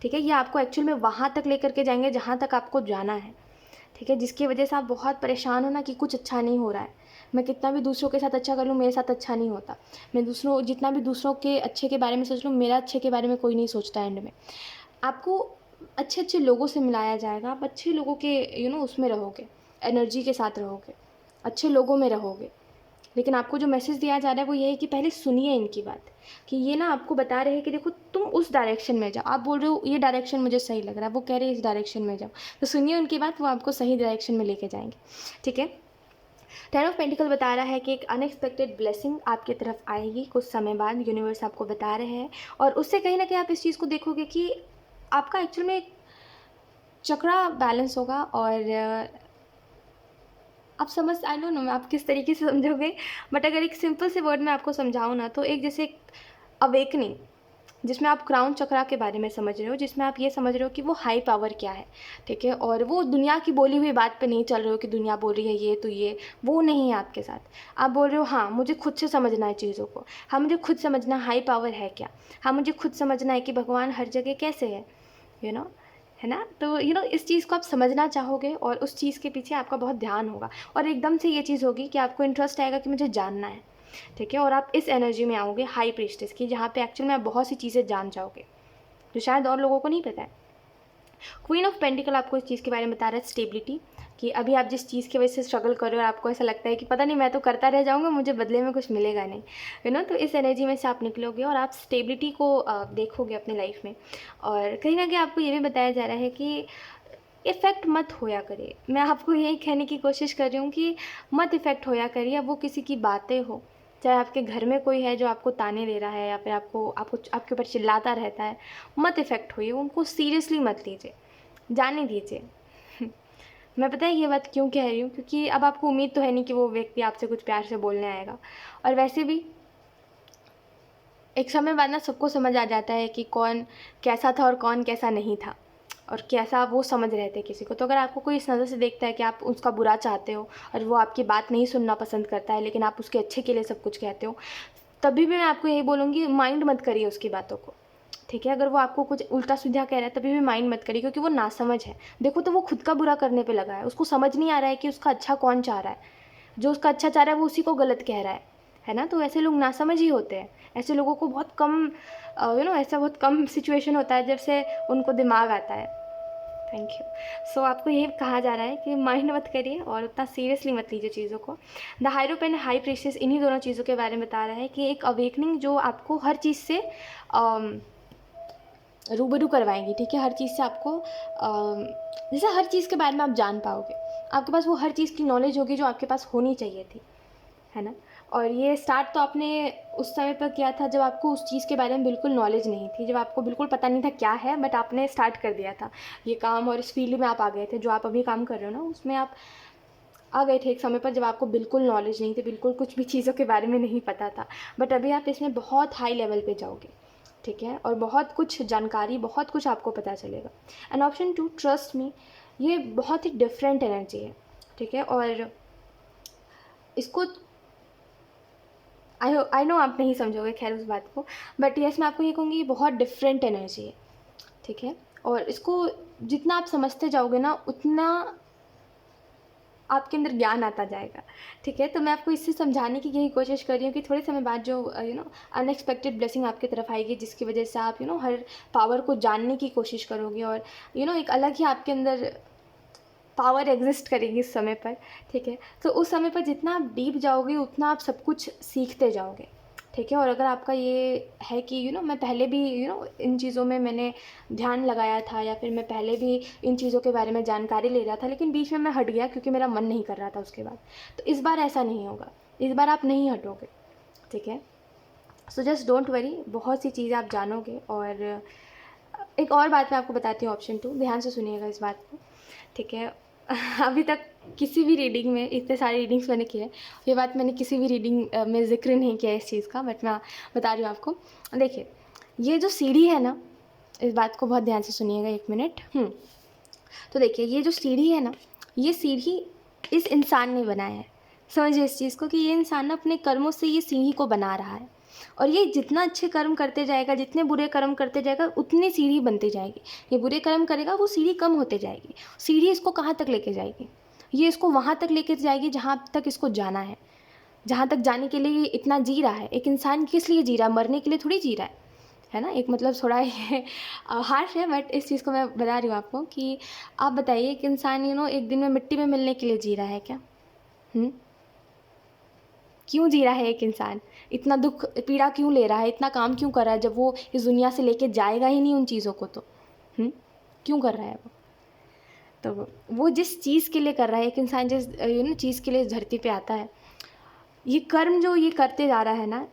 ठीक है। ये आपको एक्चुअल में वहाँ तक लेकर के जाएंगे जहाँ तक आपको जाना है, ठीक है। जिसकी वजह से आप बहुत परेशान हो ना कि कुछ अच्छा नहीं हो रहा है, मैं कितना भी दूसरों के साथ अच्छा कर लूँ मेरे साथ अच्छा नहीं होता, मैं जितना भी दूसरों के अच्छे के बारे में सोच लूँ, मेरा अच्छे के बारे में कोई नहीं सोचता। एंड में आपको अच्छे अच्छे लोगों से मिलाया जाएगा, आप अच्छे लोगों के उसमें रहोगे, एनर्जी के साथ रहोगे, अच्छे लोगों में रहोगे। लेकिन आपको जो मैसेज दिया जा रहा है वो ये है कि पहले सुनिए इनकी बात, कि ये ना आपको बता रहे हैं कि देखो तुम उस डायरेक्शन में जाओ, आप बोल रहे हो ये डायरेक्शन मुझे सही लग रहा है, वो कह रहे हैं इस डायरेक्शन में जाओ, तो सुनिए उनकी बात, वो आपको सही डायरेक्शन में लेके जाएंगे, ठीक है। 10 ऑफ पेंटिकल बता रहा है कि एक अनएक्सपेक्टेड ब्लेसिंग आपकी तरफ आएगी कुछ समय बाद, यूनिवर्स आपको बता रहे हैं, और उससे कहीं ना कहीं आप इस चीज़ को देखोगे कि आपका एक्चुअल में एक चक्रा बैलेंस होगा। और आप समझ, आई डोंट नो आप किस तरीके से समझोगे, बट अगर एक सिंपल से वर्ड में आपको समझाऊँ ना, तो एक जैसे अवेकनिंग, जिसमें आप क्राउन चक्रा के बारे में समझ रहे हो, जिसमें आप ये समझ रहे हो कि वो हाई पावर क्या है, ठीक है। और वो दुनिया की बोली हुई बात पे नहीं चल रहे हो कि दुनिया बोल रही है ये तो ये, वो नहीं है आपके साथ। आप बोल रहे हो हाँ मुझे खुद से समझना है चीज़ों को, हाँ मुझे खुद समझना हाई पावर है क्या, हाँ मुझे खुद समझना है कि भगवान हर जगह कैसे है, यू नो, है ना। तो इस चीज़ को आप समझना चाहोगे और उस चीज़ के पीछे आपका बहुत ध्यान होगा, और एकदम से ये चीज़ होगी कि आपको इंटरेस्ट आएगा कि मुझे जानना है, ठीक है। और आप इस एनर्जी में आओगे हाई प्रीस्टेस की, जहाँ पे एक्चुअल में आप बहुत सी चीज़ें जान जाओगे जो शायद और लोगों को नहीं पता है। क्वीन ऑफ पेंटिकल आपको इस चीज़ के बारे में बता रहा है, स्टेबिलिटी, कि अभी आप जिस चीज़ की वजह से स्ट्रगल कर रहे हो और आपको ऐसा लगता है कि पता नहीं मैं तो करता रह जाऊँगा, मुझे बदले में कुछ मिलेगा नहीं, तो इस एनर्जी में से आप निकलोगे और आप स्टेबिलिटी को देखोगे अपने लाइफ में। और कहीं ना कहीं आपको ये भी बताया जा रहा है कि इफ़ेक्ट मत होया करिए, मैं आपको यही कहने की कोशिश कर रही हूँ कि मत इफ़ेक्ट होया करिए, अब वो किसी की बातें हो, चाहे आपके घर में कोई है जो आपको ताने दे रहा है या फिर आपको आपके ऊपर चिल्लाता रहता है, मत इफ़ेक्ट होइए, उनको सीरियसली मत लीजिए, जाने दीजिए। मैं पता है ये बात क्यों कह रही हूँ, क्योंकि अब आपको उम्मीद तो है नहीं कि वो व्यक्ति आपसे कुछ प्यार से बोलने आएगा, और वैसे भी एक समय बाद ना सबको समझ आ जाता है कि कौन कैसा था और कौन कैसा नहीं था, और कैसा वो समझ रहे थे किसी को। तो अगर आपको कोई इस नज़र से देखता है कि आप उसका बुरा चाहते हो और वो आपकी बात नहीं सुनना पसंद करता है, लेकिन आप उसके अच्छे के लिए सब कुछ कहते हो, तभी भी मैं आपको यही बोलूँगी, माइंड मत करिए उसकी बातों को, ठीक है। अगर वो आपको कुछ उल्टा सीधा कह रहा है तभी भी माइंड मत करिए, क्योंकि वो नासमझ है। देखो तो वो खुद का बुरा करने पे लगा है, उसको समझ नहीं आ रहा है कि उसका अच्छा कौन चाह रहा है। जो उसका अच्छा चाह रहा है वो उसी को गलत कह रहा है ना। तो ऐसे लोग नासमझ ही होते हैं। ऐसे लोगों को बहुत कम ऐसा बहुत कम सिचुएशन होता है जब से उनको दिमाग आता है। Thank you. सो आपको ये कहा जा रहा है कि माइंड मत करिए और उतना सीरियसली मत लीजिए चीज़ों को। द हायरोप एंड हाई प्रीस्टेस इन्हीं दोनों चीज़ों के बारे में बता रहा है कि एक अवेकनिंग जो आपको हर चीज़ से रूबरू करवाएंगी, ठीक है। हर चीज़ से आपको जैसे हर चीज़ के बारे में आप जान पाओगे, आपके पास वो हर चीज़ की नॉलेज होगी जो आपके पास होनी चाहिए थी, है ना। और ये स्टार्ट तो आपने उस समय पर किया था जब आपको उस चीज़ के बारे में बिल्कुल नॉलेज नहीं थी, जब आपको बिल्कुल पता नहीं था क्या है, बट आपने स्टार्ट कर दिया था ये काम और इस फील्ड में आप आ गए थे। जो आप अभी काम कर रहे हो ना, उसमें आप आ गए थे एक समय पर जब आपको बिल्कुल नॉलेज नहीं थी, बिल्कुल कुछ भी चीज़ों के बारे में नहीं पता था। बट अभी आप इसमें बहुत हाई लेवल पे जाओगे, ठीक है, और बहुत कुछ जानकारी, बहुत कुछ आपको पता चलेगा। एंड ऑप्शन 2, ट्रस्ट मी, ये बहुत ही डिफरेंट एनर्जी है, ठीक है। और इसको आई नो आप नहीं समझोगे खैर उस बात को, बट यस मैं आपको ये कहूँगी ये बहुत डिफरेंट एनर्जी है, ठीक है। और इसको जितना आप समझते जाओगे ना, उतना आपके अंदर ज्ञान आता जाएगा, ठीक है। तो मैं आपको इससे समझाने की यही कोशिश कर रही हूँ कि थोड़े समय बाद जो अनएक्सपेक्टेड ब्लेसिंग आपकी तरफ आएगी, जिसकी वजह से आप हर पावर को जानने की कोशिश करोगे, और एक अलग ही आपके अंदर पावर एग्जिस्ट करेगी इस समय पर, ठीक है। तो उस समय पर जितना आप डीप जाओगे उतना आप सब कुछ सीखते जाओगे, ठीक है। और अगर आपका ये है कि मैं पहले भी इन चीज़ों में मैंने ध्यान लगाया था, या फिर मैं पहले भी इन चीज़ों के बारे में जानकारी ले रहा था, लेकिन बीच में मैं हट गया क्योंकि मेरा मन नहीं कर रहा था उसके बाद, तो इस बार ऐसा नहीं होगा, इस बार आप नहीं हटोगे, ठीक है। सो जस्ट डोंट वरी, बहुत सी चीज़ें आप जानोगे। और एक और बात मैं आपको बताती हूँ, ऑप्शन 2, ध्यान से सुनिएगा इस बात को, ठीक है। अभी तक किसी भी रीडिंग में, इतने सारे रीडिंग्स मैंने किए, ये बात मैंने किसी भी रीडिंग में जिक्र नहीं किया इस चीज़ का, बट मैं बता रही हूँ आपको। देखिए, ये जो सीढ़ी है ना, इस बात को बहुत ध्यान से सुनिएगा, 1 मिनट। तो देखिए, ये जो सीढ़ी है ना, ये सीढ़ी इस इंसान ने बनाया है। समझिए इस चीज़ को कि ये इंसान ना अपने कर्मों से ये सीढ़ी को बना रहा है, और ये जितना अच्छे कर्म करते जाएगा, जितने बुरे कर्म करते जाएगा, उतनी सीढ़ी बनती जाएगी। ये बुरे कर्म करेगा, वो सीढ़ी कम होते जाएगी। सीढ़ी इसको कहाँ तक लेके जाएगी? ये इसको वहाँ तक लेके जाएगी जहाँ तक इसको जाना है, जहाँ तक जाने के लिए ये इतना जी रहा है। एक इंसान किस लिए जी रहा है? मरने के लिए थोड़ी जी रहा है ना। एक मतलब थोड़ा ये हार्श है, बट इस चीज़ को मैं बता रही हूँ आपको कि आप बताइए, एक इंसान एक दिन में मिट्टी में मिलने के लिए जी रहा है क्या? क्यों जी रहा है एक इंसान? इतना दुख पीड़ा क्यों ले रहा है? इतना काम क्यों कर रहा है जब वो इस दुनिया से लेके जाएगा ही नहीं उन चीज़ों को? तो क्यों कर रहा है वो? तो वो जिस चीज़ के लिए कर रहा है, एक इंसान जिस चीज़ के लिए इस धरती पे आता है, ये कर्म जो ये करते जा रहा है ना,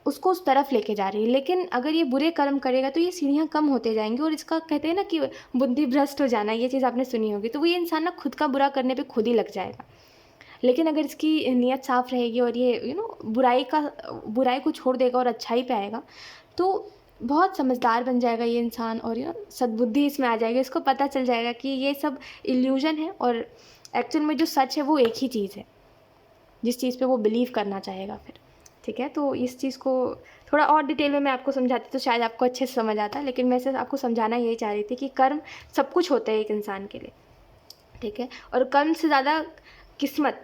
उसको उस तरफ लेके जा रही है। लेकिन अगर ये बुरे कर्म करेगा तो ये सीढ़ियाँ कम होते जाएंगी, और इसका कहते हैं ना कि बुद्धि भ्रष्ट हो जाना, ये चीज़ आपने सुनी होगी। तो वो ये इंसान ना खुद का बुरा करने पे खुद ही लग जाएगा। लेकिन अगर इसकी नीयत साफ़ रहेगी और ये बुराई को छोड़ देगा और अच्छाई पे आएगा, तो बहुत समझदार बन जाएगा ये इंसान, और सद्बुद्धि इसमें आ जाएगी। इसको पता चल जाएगा कि ये सब इल्यूजन है, और एक्चुअल में जो सच है वो एक ही चीज़ है, जिस चीज़ पे वो बिलीव करना चाहेगा फिर, ठीक है। तो इस चीज़ को थोड़ा और डिटेल में मैं आपको समझाती तो शायद आपको अच्छे से समझ आता, लेकिन मैं सिर्फ आपको समझाना यही चाह रही थी कि कर्म सब कुछ होता है एक इंसान के लिए, ठीक है। और कर्म से ज़्यादा किस्मत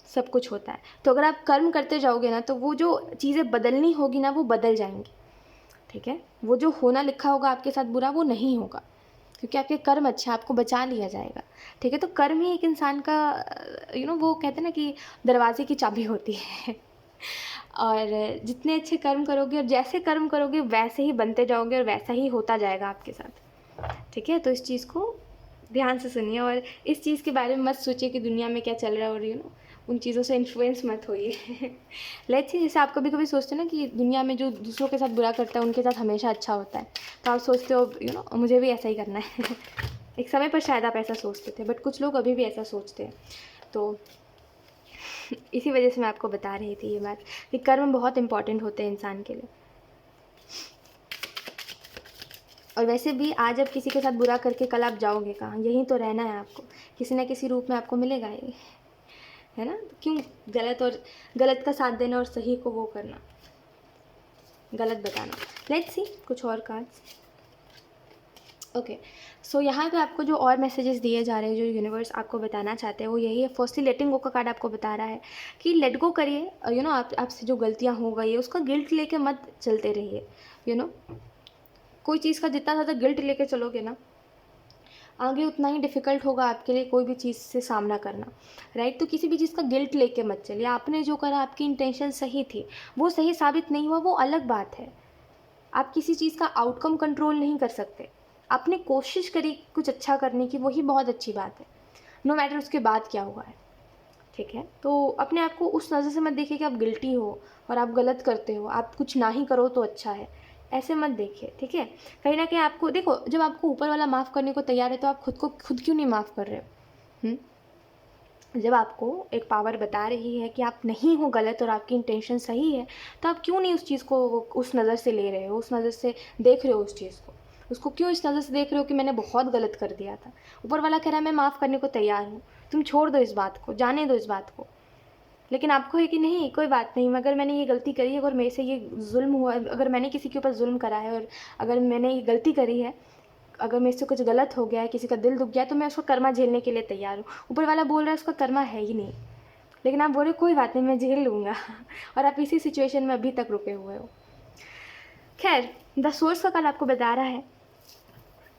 सब कुछ होता है। तो अगर आप कर्म करते जाओगे ना, तो वो जो चीज़ें बदलनी होगी ना, वो बदल जाएंगी, ठीक है। वो जो होना लिखा होगा आपके साथ बुरा, वो नहीं होगा, क्योंकि आपके कर्म अच्छे, आपको बचा लिया जाएगा, ठीक है। तो कर्म ही एक इंसान का वो कहते हैं ना कि दरवाजे की चाबी होती है। और जितने अच्छे कर्म करोगे और जैसे कर्म करोगे वैसे ही बनते जाओगे, और वैसा ही होता जाएगा आपके साथ, ठीक है। तो इस चीज़ को ध्यान से सुनिए, और इस चीज़ के बारे में मत सोचिए कि दुनिया में क्या चल रहा है, और उन चीज़ों से इन्फ्लुएंस मत होइए। लेट्स सी, जैसे आप कभी कभी सोचते हैं ना कि दुनिया में जो दूसरों के साथ बुरा करता है उनके साथ हमेशा अच्छा होता है, तो आप सोचते हो मुझे भी ऐसा ही करना है। एक समय पर शायद आप ऐसा सोचते थे, बट कुछ लोग अभी भी ऐसा सोचते हैं। तो इसी वजह से मैं आपको बता रही थी ये बात कि कर्म बहुत इंपॉर्टेंट होते हैं इंसान के लिए। और वैसे भी आज आप किसी के साथ बुरा करके कल आप जाओगे कहाँ? यहीं तो रहना है आपको, किसी ना किसी रूप में आपको मिलेगा ही, है ना? तो क्यों गलत का साथ देना और सही को वो करना, गलत बताना। लेट्स सी कुछ और कार्ड्स। ओके, सो यहाँ पे आपको जो और मैसेजेस दिए जा रहे हैं, जो यूनिवर्स आपको बताना चाहते हैं वो यही है। फर्स्टली लेटिंग गो का कार्ड आपको बता रहा है कि लेट गो करिए, आपसे जो गलतियाँ हो गई है उसका गिल्ट लेके मत चलते रहिए। कोई चीज़ का जितना ज़्यादा गिल्ट लेके चलोगे ना, आगे उतना ही डिफ़िकल्ट होगा आपके लिए कोई भी चीज़ से सामना करना, राइट? तो किसी भी चीज़ का गिल्ट लेके मत चलिए। आपने जो करा, आपकी इंटेंशन सही थी, वो सही साबित नहीं हुआ, वो अलग बात है। आप किसी चीज़ का आउटकम कंट्रोल नहीं कर सकते। आपने कोशिश करी कुछ अच्छा करने की, वही बहुत अच्छी बात है, नो मैटर उसके बाद क्या हुआ है, ठीक है? तो अपने आप को उस नज़र से मत देखिए कि आप गिल्टी हो और आप गलत करते हो, आप कुछ ना ही करो तो अच्छा है, ऐसे मत देखिए, ठीक है? कहीं ना कहीं आपको देखो, जब आपको ऊपर वाला माफ़ करने को तैयार है तो आप खुद को खुद क्यों नहीं माफ़ कर रहे हो? जब आपको एक पावर बता रही है कि आप नहीं हो गलत और आपकी इंटेंशन सही है, तो आप क्यों नहीं उस चीज़ को उस नज़र से ले रहे हो, उस नज़र से देख रहे हो उस चीज़ को? उसको क्यों इस नज़र से देख रहे हो कि मैंने बहुत गलत कर दिया था? ऊपर वाला कह रहा है मैं माफ़ करने को तैयार हूँ, तुम छोड़ दो इस बात को, जाने दो इस बात को। लेकिन आपको है कि नहीं, कोई बात नहीं, अगर मैंने ये गलती करी है, अगर मेरे से ये जुल्म हुआ, अगर मैंने किसी के ऊपर जुल्म करा है और अगर मैंने ये गलती करी है, अगर मेरे से कुछ गलत हो गया है, किसी का दिल दुख गया है, तो मैं उसका कर्मा झेलने के लिए तैयार हूँ। ऊपर वाला बोल रहा है उसका कर्मा है ही नहीं, लेकिन आप बोल रहे हो कोई बात नहीं मैं झेल लूँगा और आप इसी सिचुएशन में अभी तक रुके हुए हो। खैर, द सोर्स का कल आपको बता रहा है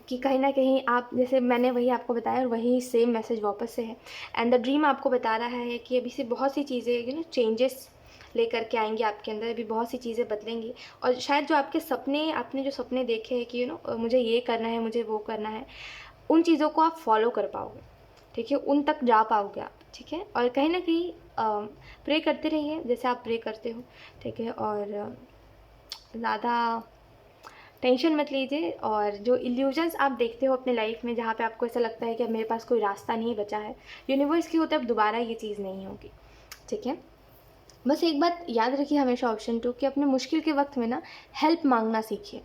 कि कहीं ना कहीं आप, जैसे मैंने वही आपको बताया और वही सेम मैसेज वापस से है। एंड द ड्रीम आपको बता रहा है कि अभी से बहुत सी चीज़ें चेंजेस लेकर के आएंगी आपके अंदर, अभी बहुत सी चीज़ें बदलेंगी। और शायद जो आपके सपने, आपने जो सपने देखे हैं कि मुझे ये करना है, मुझे वो करना है, उन चीज़ों को आप फॉलो कर पाओगे, ठीक है? उन तक जा पाओगे आप, ठीक है? और कहीं ना कहीं प्रे करते रहिए जैसे आप प्रे करते हो, ठीक है? और ज़्यादा टेंशन मत लीजिए। और जो इल्यूजन्स आप देखते हो अपने लाइफ में, जहाँ पे आपको ऐसा लगता है कि अब मेरे पास कोई रास्ता नहीं बचा है, यूनिवर्स की होते अब दोबारा ये चीज़ नहीं होगी, ठीक है? बस एक बात याद रखिए हमेशा, ऑप्शन 2, कि अपने मुश्किल के वक्त में ना हेल्प मांगना सीखिए,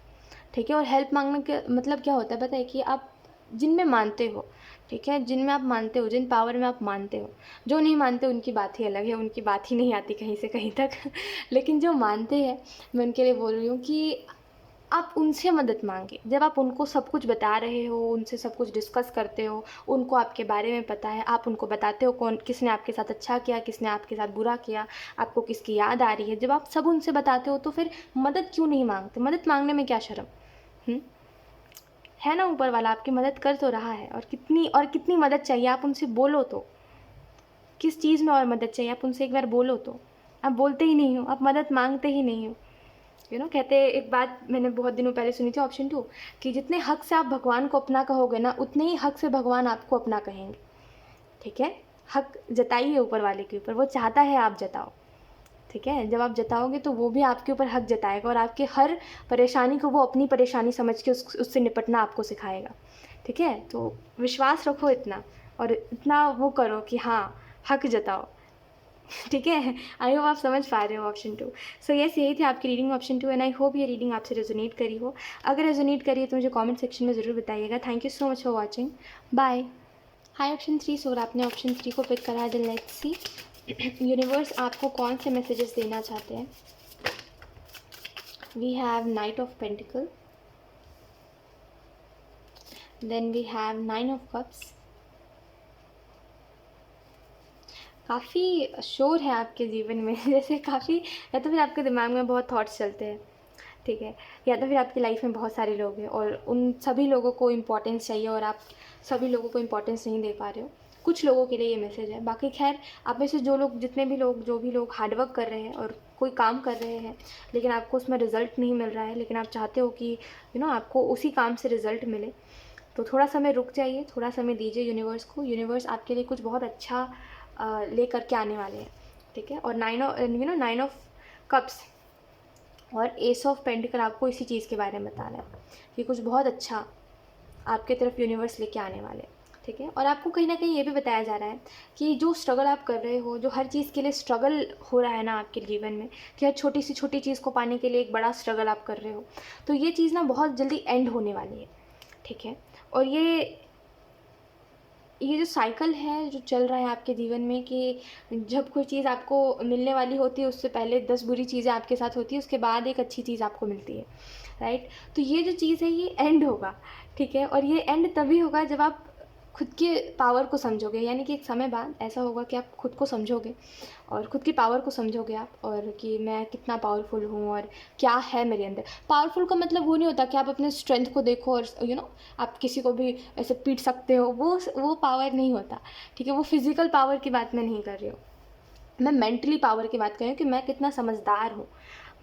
ठीक है? और हेल्प मांगने का मतलब क्या होता है पता है? कि आप जिनमें मानते हो, ठीक है, जिनमें आप मानते हो, जिन पावर में आप मानते हो। जो नहीं मानते उनकी बात ही अलग है, उनकी बात ही नहीं आती कहीं से कहीं तक लेकिन जो मानते हैं, मैं उनके लिए बोल रही हूँ कि आप उनसे मदद मांगे। जब आप उनको सब कुछ बता रहे हो, उनसे सब कुछ डिस्कस करते हो, उनको आपके बारे में पता है, आप उनको बताते हो कौन किसने आपके साथ अच्छा किया, किसने आपके साथ बुरा किया, आपको किसकी याद आ रही है, जब आप सब उनसे बताते हो तो फिर मदद क्यों नहीं मांगते? मदद मांगने में क्या शर्म? है ना? ऊपर वाला आपकी मदद कर तो रहा है, और कितनी मदद चाहिए आप उनसे बोलो तो। किस चीज़ में और मदद चाहिए आप उनसे एक बार बोलो तो। आप बोलते ही नहीं हो, आप मदद मांगते ही नहीं हो। कहते हैं, एक बात मैंने बहुत दिनों पहले सुनी थी, ऑप्शन 2, कि जितने हक से आप भगवान को अपना कहोगे ना, उतने ही हक से भगवान आपको अपना कहेंगे, ठीक है? हक जताइए ऊपर वाले के ऊपर, वो चाहता है आप जताओ, ठीक है? जब आप जताओगे तो वो भी आपके ऊपर हक जताएगा और आपके हर परेशानी को वो अपनी परेशानी समझ के उससे निपटना आपको सिखाएगा, ठीक है? तो विश्वास रखो इतना, और इतना वो करो कि हाँ, हक जताओ, ठीक है? आई होप आप समझ पा रहे हो ऑप्शन 2। सो यस, यही थी आपकी reading option 2, and I hope ये रीडिंग आपसे रेजोनेट करी हो। अगर रेजोनेट करी है तो मुझे कमेंट सेक्शन में ज़रूर बताइएगा। Thank you so much for watching, bye. Hi option 3, so आपने ऑप्शन 3 को पिक करा है, देन लेट्स सी यूनिवर्स आपको कौन से मैसेजेस देना चाहते हैं। We have knight of pentacle, then we have 9 of cups. काफ़ी शोर है आपके जीवन में जैसे काफ़ी, या तो फिर आपके दिमाग में बहुत थॉट्स चलते हैं, ठीक है? या तो फिर आपकी लाइफ में बहुत सारे लोग हैं और उन सभी लोगों को इम्पोर्टेंस चाहिए और आप सभी लोगों को इम्पोर्टेंस नहीं दे पा रहे हो। कुछ लोगों के लिए ये मैसेज है, बाकी खैर आप में से जितने भी लोग, जो भी लोग हार्डवर्क कर रहे हैं और कोई काम कर रहे हैं, लेकिन आपको उसमें रिज़ल्ट नहीं मिल रहा है, लेकिन आप चाहते हो कि आपको उसी काम से रिज़ल्ट मिले, तो थोड़ा समय रुक जाइए, थोड़ा समय दीजिए यूनिवर्स को। यूनिवर्स आपके लिए कुछ बहुत अच्छा ले करके आने वाले हैं, ठीक है? और 9 ऑफ कप्स और एस ऑफ पेंटिकल आपको इसी चीज़ के बारे में बता रहा है कि कुछ बहुत अच्छा आपके तरफ यूनिवर्स लेके आने वाले हैं, ठीक है। और आपको कहीं ना कहीं ये भी बताया जा रहा है कि जो स्ट्रगल आप कर रहे हो, जो हर चीज़ के लिए स्ट्रगल हो रहा है ना आपके जीवन में, कि हर छोटी सी छोटी चीज़ को पाने के लिए एक बड़ा स्ट्रगल आप कर रहे हो, तो ये चीज़ ना बहुत जल्दी एंड होने वाली है, ठीक है। और ये जो साइकिल है जो चल रहा है आपके जीवन में, कि जब कोई चीज़ आपको मिलने वाली होती है उससे पहले 10 बुरी चीज़ें आपके साथ होती है, उसके बाद एक अच्छी चीज़ आपको मिलती है, राइट। तो ये जो चीज़ है ये एंड होगा, ठीक है। और ये एंड तभी होगा जब आप खुद के पावर को समझोगे, यानी कि एक समय बाद ऐसा होगा कि आप खुद को समझोगे और खुद की पावर को समझोगे आप, और कि मैं कितना पावरफुल हूँ और क्या है मेरे अंदर। पावरफुल का मतलब वो नहीं होता कि आप अपने स्ट्रेंथ को देखो और आप किसी को भी ऐसे पीट सकते हो, वो पावर नहीं होता, ठीक है। वो फिज़िकल पावर की बात मैं नहीं कर रही हूँ, मैं मेंटली पावर की बात कर रही हूँ कि मैं कितना समझदार हूँ,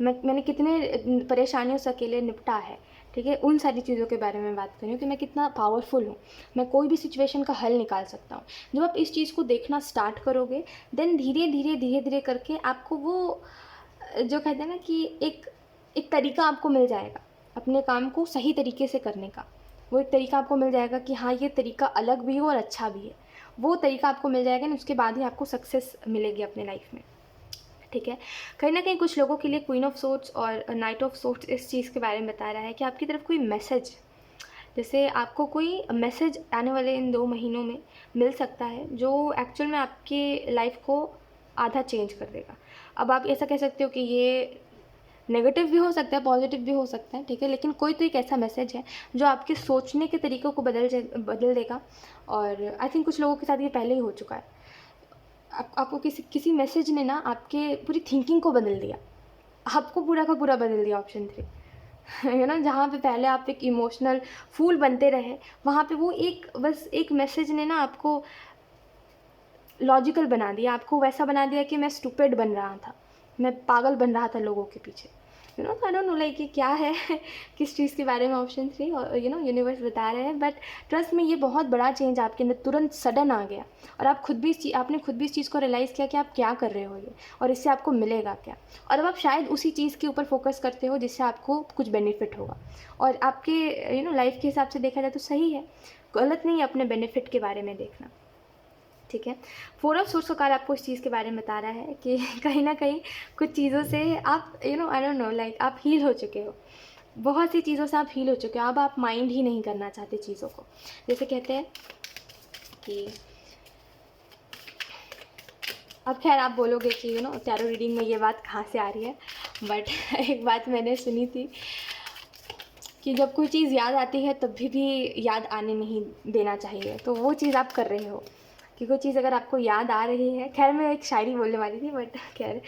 मैंने कितने परेशानियों से अकेले निपटा है, ठीक है। उन सारी चीज़ों के बारे में बात कर रही हूँ कि मैं कितना पावरफुल हूँ, मैं कोई भी सिचुएशन का हल निकाल सकता हूँ। जब आप इस चीज़ को देखना स्टार्ट करोगे, देन धीरे धीरे करके आपको वो जो कहते हैं ना कि एक तरीका आपको मिल जाएगा अपने काम को सही तरीके से करने का। वो एक तरीका आपको मिल जाएगा कि हाँ, ये तरीका अलग भी है और अच्छा भी है। वो तरीका आपको मिल जाएगा ना, उसके बाद ही आपको सक्सेस मिलेगी अपने लाइफ में, ठीक है। कहीं ना कहीं कुछ लोगों के लिए क्वीन ऑफ सोर्ट्स और नाइट ऑफ सोर्ट्स इस चीज़ के बारे में बता रहा है कि आपकी तरफ कोई मैसेज, जैसे आपको कोई मैसेज आने वाले इन 2 महीनों में मिल सकता है जो एक्चुअल में आपके लाइफ को आधा चेंज कर देगा। अब आप ऐसा कह सकते हो कि ये नेगेटिव भी हो सकता है, पॉजिटिव भी हो सकता है, ठीक है। लेकिन कोई तो एक ऐसा मैसेज है जो आपके सोचने के तरीक़ों को बदल देगा। और आई थिंक कुछ लोगों के साथ ये पहले ही हो चुका है। आपको किसी मैसेज ने ना आपके पूरी थिंकिंग को बदल दिया, आपको पूरा का पूरा बदल दिया। ऑप्शन 3 जहाँ पे पहले आप एक इमोशनल फूल बनते रहे, वहाँ पे वो बस एक मैसेज ने ना आपको लॉजिकल बना दिया, आपको वैसा बना दिया कि मैं स्टूपिड बन रहा था, मैं पागल बन रहा था लोगों के पीछे। आई डोंट नो लाइक ये क्या है किस चीज़ के बारे में ऑप्शन 3 और यूनिवर्स बता रहे हैं। बट ट्रस्ट में ये बहुत बड़ा चेंज आपके अंदर तुरंत सडन आ गया, और आपने खुद भी इस चीज़ को रियलाइज़ किया कि आप क्या कर रहे हो ये, और इससे आपको मिलेगा क्या। और अब आप शायद उसी चीज़ के ऊपर फोकस करते हो जिससे आपको कुछ बेनिफिट होगा, और आपके लाइफ के हिसाब से देखा जाए तो सही है, गलत नहीं है अपने बेनिफिट के बारे में देखना, ठीक है। 4 ऑफ सोर्स का कार्ड आपको इस चीज़ के बारे में बता रहा है कि कहीं ना कहीं कुछ चीज़ों से आप आई डोंट नो लाइक आप हील हो चुके हो, बहुत सी चीज़ों से आप हील हो चुके हो। अब आप माइंड ही नहीं करना चाहते चीज़ों को। जैसे कहते हैं कि अब खैर आप बोलोगे कि टैरो रीडिंग में ये बात कहाँ से आ रही है, बट एक बात मैंने सुनी थी कि जब कोई चीज़ याद आती है तब भी याद आने नहीं देना चाहिए। तो वो चीज़ आप कर रहे हो कि कोई चीज़ अगर आपको याद आ रही है, खैर मैं एक शायरी बोलने वाली थी, बट खैर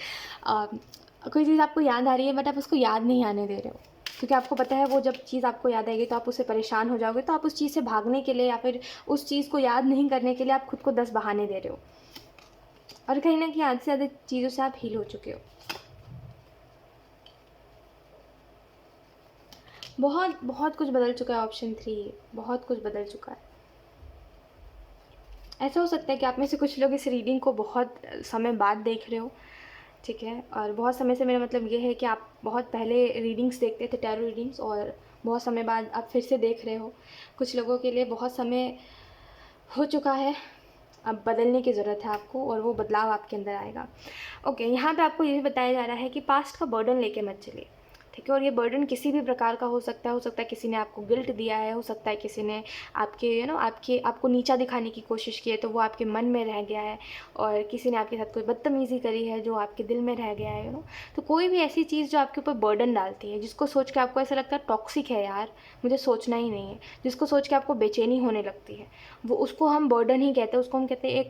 कोई चीज़ आपको याद आ रही है बट आप उसको याद नहीं आने दे रहे हो, क्योंकि आपको पता है वो जब चीज़ आपको याद आएगी तो आप उससे परेशान हो जाओगे, तो आप उस चीज़ से भागने के लिए या फिर उस चीज़ को याद नहीं करने के लिए आप खुद को 10 बहाने दे रहे हो, और कहीं ना कहीं आधे से ज़्यादा चीज़ों से आप हील हो चुके हो। बहुत बहुत कुछ बदल चुका है। ऑप्शन 3 बहुत कुछ बदल चुका है। ऐसा हो सकता है कि आप में से कुछ लोग इस रीडिंग को बहुत समय बाद देख रहे हो, ठीक है। और बहुत समय से मेरा मतलब ये है कि आप बहुत पहले रीडिंग्स देखते थे, टैरो रीडिंग्स, और बहुत समय बाद आप फिर से देख रहे हो। कुछ लोगों के लिए बहुत समय हो चुका है, अब बदलने की ज़रूरत है आपको, और वो बदलाव आपके अंदर आएगा। ओके, यहाँ पे आपको ये भी बताया जा रहा है कि पास्ट का बर्डन लेके मत चलिए, ठीक है। और ये बर्डन किसी भी प्रकार का हो सकता है किसी ने आपको गिल्ट दिया है, हो सकता है किसी ने आपके आपको नीचा दिखाने की कोशिश की है तो वो आपके मन में रह गया है, और किसी ने आपके साथ कोई बदतमीज़ी करी है जो आपके दिल में रह गया है। तो कोई भी ऐसी चीज़ जो आपके ऊपर बर्डन डालती है, जिसको सोच के आपको ऐसा लगता है टॉक्सिक है यार, मुझे सोचना ही नहीं है, जिसको सोच के आपको बेचैनी होने लगती है, वो उसको हम बर्डन ही कहते हैं। उसको हम कहते हैं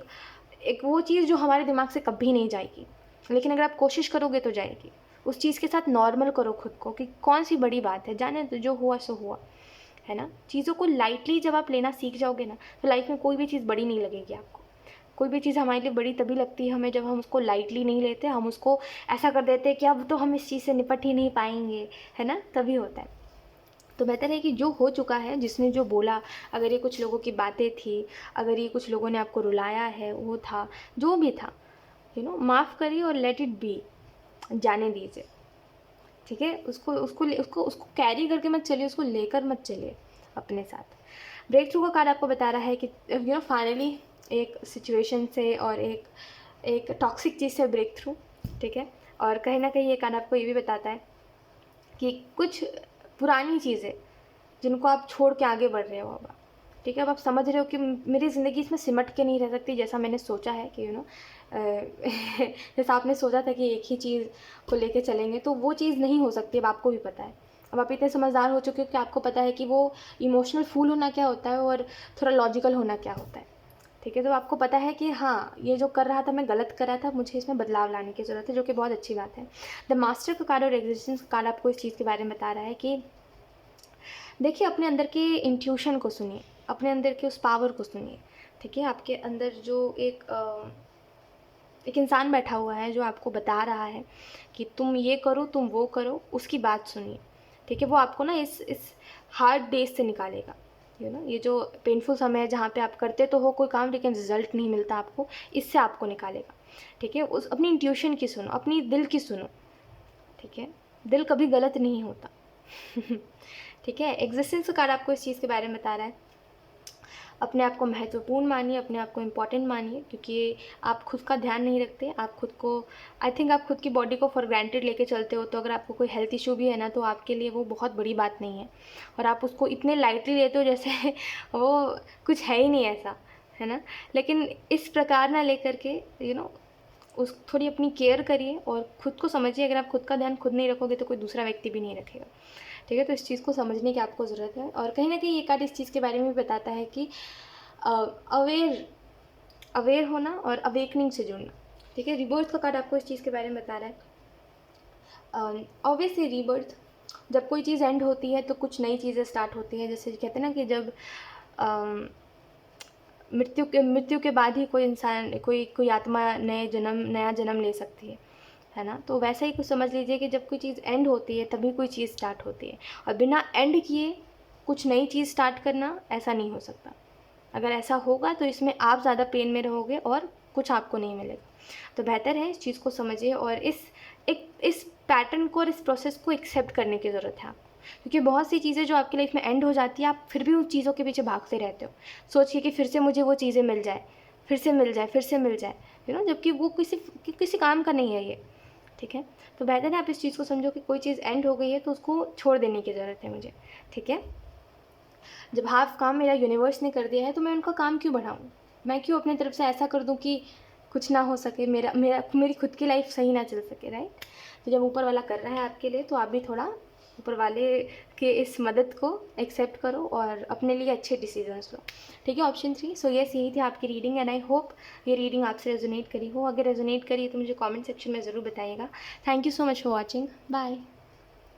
एक वो चीज़ जो हमारे दिमाग से कभी नहीं जाएगी, लेकिन अगर आप कोशिश करोगे तो जाएगी। उस चीज़ के साथ नॉर्मल करो खुद को कि कौन सी बड़ी बात है, जाने तो जो हुआ सो हुआ, है ना। चीज़ों को लाइटली जब आप लेना सीख जाओगे ना, तो लाइफ में कोई भी चीज़ बड़ी नहीं लगेगी आपको। कोई भी चीज़ हमारे लिए बड़ी तभी लगती है हमें जब हम उसको लाइटली नहीं लेते, हम उसको ऐसा कर देते हैं कि अब तो हम इस चीज़ से निपट ही नहीं पाएंगे, है ना, तभी होता है। तो बेहतर है कि जो हो चुका है, जिसने जो बोला, अगर ये कुछ लोगों की बातें थी, अगर ये कुछ लोगों ने आपको रुलाया है, वो था जो भी था, माफ़ करिए और लेट इट बी, जाने दीजिए, ठीक है। उसको उसको उसको उसको कैरी करके मत चलिए, उसको लेकर मत चलिए अपने साथ। ब्रेक थ्रू का कार्ड आपको बता रहा है कि फाइनली एक सिचुएशन से और एक टॉक्सिक चीज़ से ब्रेक थ्रू, ठीक है। और कहीं ना कहीं ये कार्ड आपको ये भी बताता है कि कुछ पुरानी चीज़ें जिनको आप छोड़ के आगे बढ़ रहे हो अब, ठीक है। अब आप समझ रहे हो कि मेरी ज़िंदगी इसमें सिमट के नहीं रह सकती जैसा मैंने सोचा है कि जैसा आपने सोचा था कि एक ही चीज़ को लेके चलेंगे, तो वो चीज़ नहीं हो सकती। अब आपको भी पता है, अब आप इतने समझदार हो चुके हो कि आपको पता है कि वो इमोशनल फूल होना क्या होता है और थोड़ा लॉजिकल होना क्या होता है, ठीक है। तो आपको पता है कि हाँ, ये जो कर रहा था मैं गलत कर रहा था, मुझे इसमें बदलाव लाने की ज़रूरत है, जो कि बहुत अच्छी बात है। द मास्टर का कार्ड और एग्जिस्टेंस का कार्ड आपको इस चीज़ के बारे में बता रहा है कि देखिए, अपने अंदर के इंट्यूशन को सुनिए, अपने अंदर के उस पावर को सुनिए, ठीक है। आपके अंदर जो एक इंसान बैठा हुआ है जो आपको बता रहा है कि तुम ये करो, तुम वो करो, उसकी बात सुनिए, ठीक है। वो आपको ना इस हार्ड डेज से निकालेगा, ये जो पेनफुल समय है जहाँ पे आप करते तो हो कोई काम लेकिन रिजल्ट नहीं मिलता आपको, इससे आपको निकालेगा, ठीक है। उस अपनी इंट्यूशन की सुनो, अपनी दिल की सुनो, ठीक है। दिल कभी गलत नहीं होता। ठीक है। एग्जिस्टेंस का कार्ड आपको इस चीज़ के बारे में बता रहा है, अपने आप को महत्वपूर्ण मानिए, अपने आप को इम्पॉर्टेंट मानिए, क्योंकि आप खुद का ध्यान नहीं रखते। आप खुद को, आई थिंक आप खुद की बॉडी को फॉर ग्रांटेड लेके चलते हो। तो अगर आपको कोई हेल्थ इशू भी है ना, तो आपके लिए वो बहुत बड़ी बात नहीं है, और आप उसको इतने लाइटली लेते हो जैसे वो कुछ है ही नहीं ऐसा, है ना। लेकिन इस प्रकार ना लेकर के उस थोड़ी अपनी केयर करिए और खुद को समझिए। अगर आप खुद का ध्यान खुद नहीं रखोगे तो कोई दूसरा व्यक्ति भी नहीं रखेगा, ठीक है। तो इस चीज़ को समझने की आपको ज़रूरत है। और कहीं ना कहीं ये कार्ड इस चीज़ के बारे में भी बताता है कि अवेयर होना और अवेकनिंग से जुड़ना, ठीक है। रिबर्थ का कार्ड आपको इस चीज़ के बारे में बता रहा है। ऑब्वियसली रिबर्थ, जब कोई चीज़ एंड होती है तो कुछ नई चीज़ें स्टार्ट होती हैं। जैसे कहते हैं ना कि जब मृत्यु के बाद ही कोई इंसान, कोई आत्मा नया जन्म ले सकती है ना। तो वैसा ही कुछ समझ लीजिए कि जब कोई चीज़ एंड होती है तभी कोई चीज़ स्टार्ट होती है, और बिना एंड किए कुछ नई चीज़ स्टार्ट करना ऐसा नहीं हो सकता। अगर ऐसा होगा तो इसमें आप ज़्यादा पेन में रहोगे और कुछ आपको नहीं मिलेगा। तो बेहतर है इस चीज़ को समझिए और इस पैटर्न को और इस प्रोसेस को एक्सेप्ट करने की ज़रूरत है आपको, क्योंकि बहुत सी चीज़ें जो आपकी लाइफ में एंड हो जाती है, आप फिर भी उन चीज़ों के पीछे भागते रहते हो, सोच के कि फिर से मुझे वो चीज़ें मिल जाए, फिर से मिल जाए, फिर से मिल जाए, जबकि वो किसी काम का नहीं है ये, ठीक है। तो बेहतर है आप इस चीज़ को समझो कि कोई चीज़ एंड हो गई है तो उसको छोड़ देने की ज़रूरत है मुझे, ठीक है। जब हाफ काम मेरा यूनिवर्स ने कर दिया है तो मैं उनका काम क्यों बढ़ाऊँ, मैं क्यों अपनी तरफ से ऐसा कर दूँ कि कुछ ना हो सके, मेरी खुद की लाइफ सही ना चल सके, राइट। तो जब ऊपर वाला कर रहा है आपके लिए तो आप भी थोड़ा ऊपर वाले के इस मदद को एक्सेप्ट करो और अपने लिए अच्छे डिसीजंस लो, ठीक है। ऑप्शन 3। सो यस, यही थी आपकी रीडिंग एंड आई होप ये रीडिंग आपसे रेजोनेट करी हो। अगर रेजोनेट करी तो मुझे कमेंट सेक्शन में ज़रूर बताइएगा। Thank you so much for watching. Bye.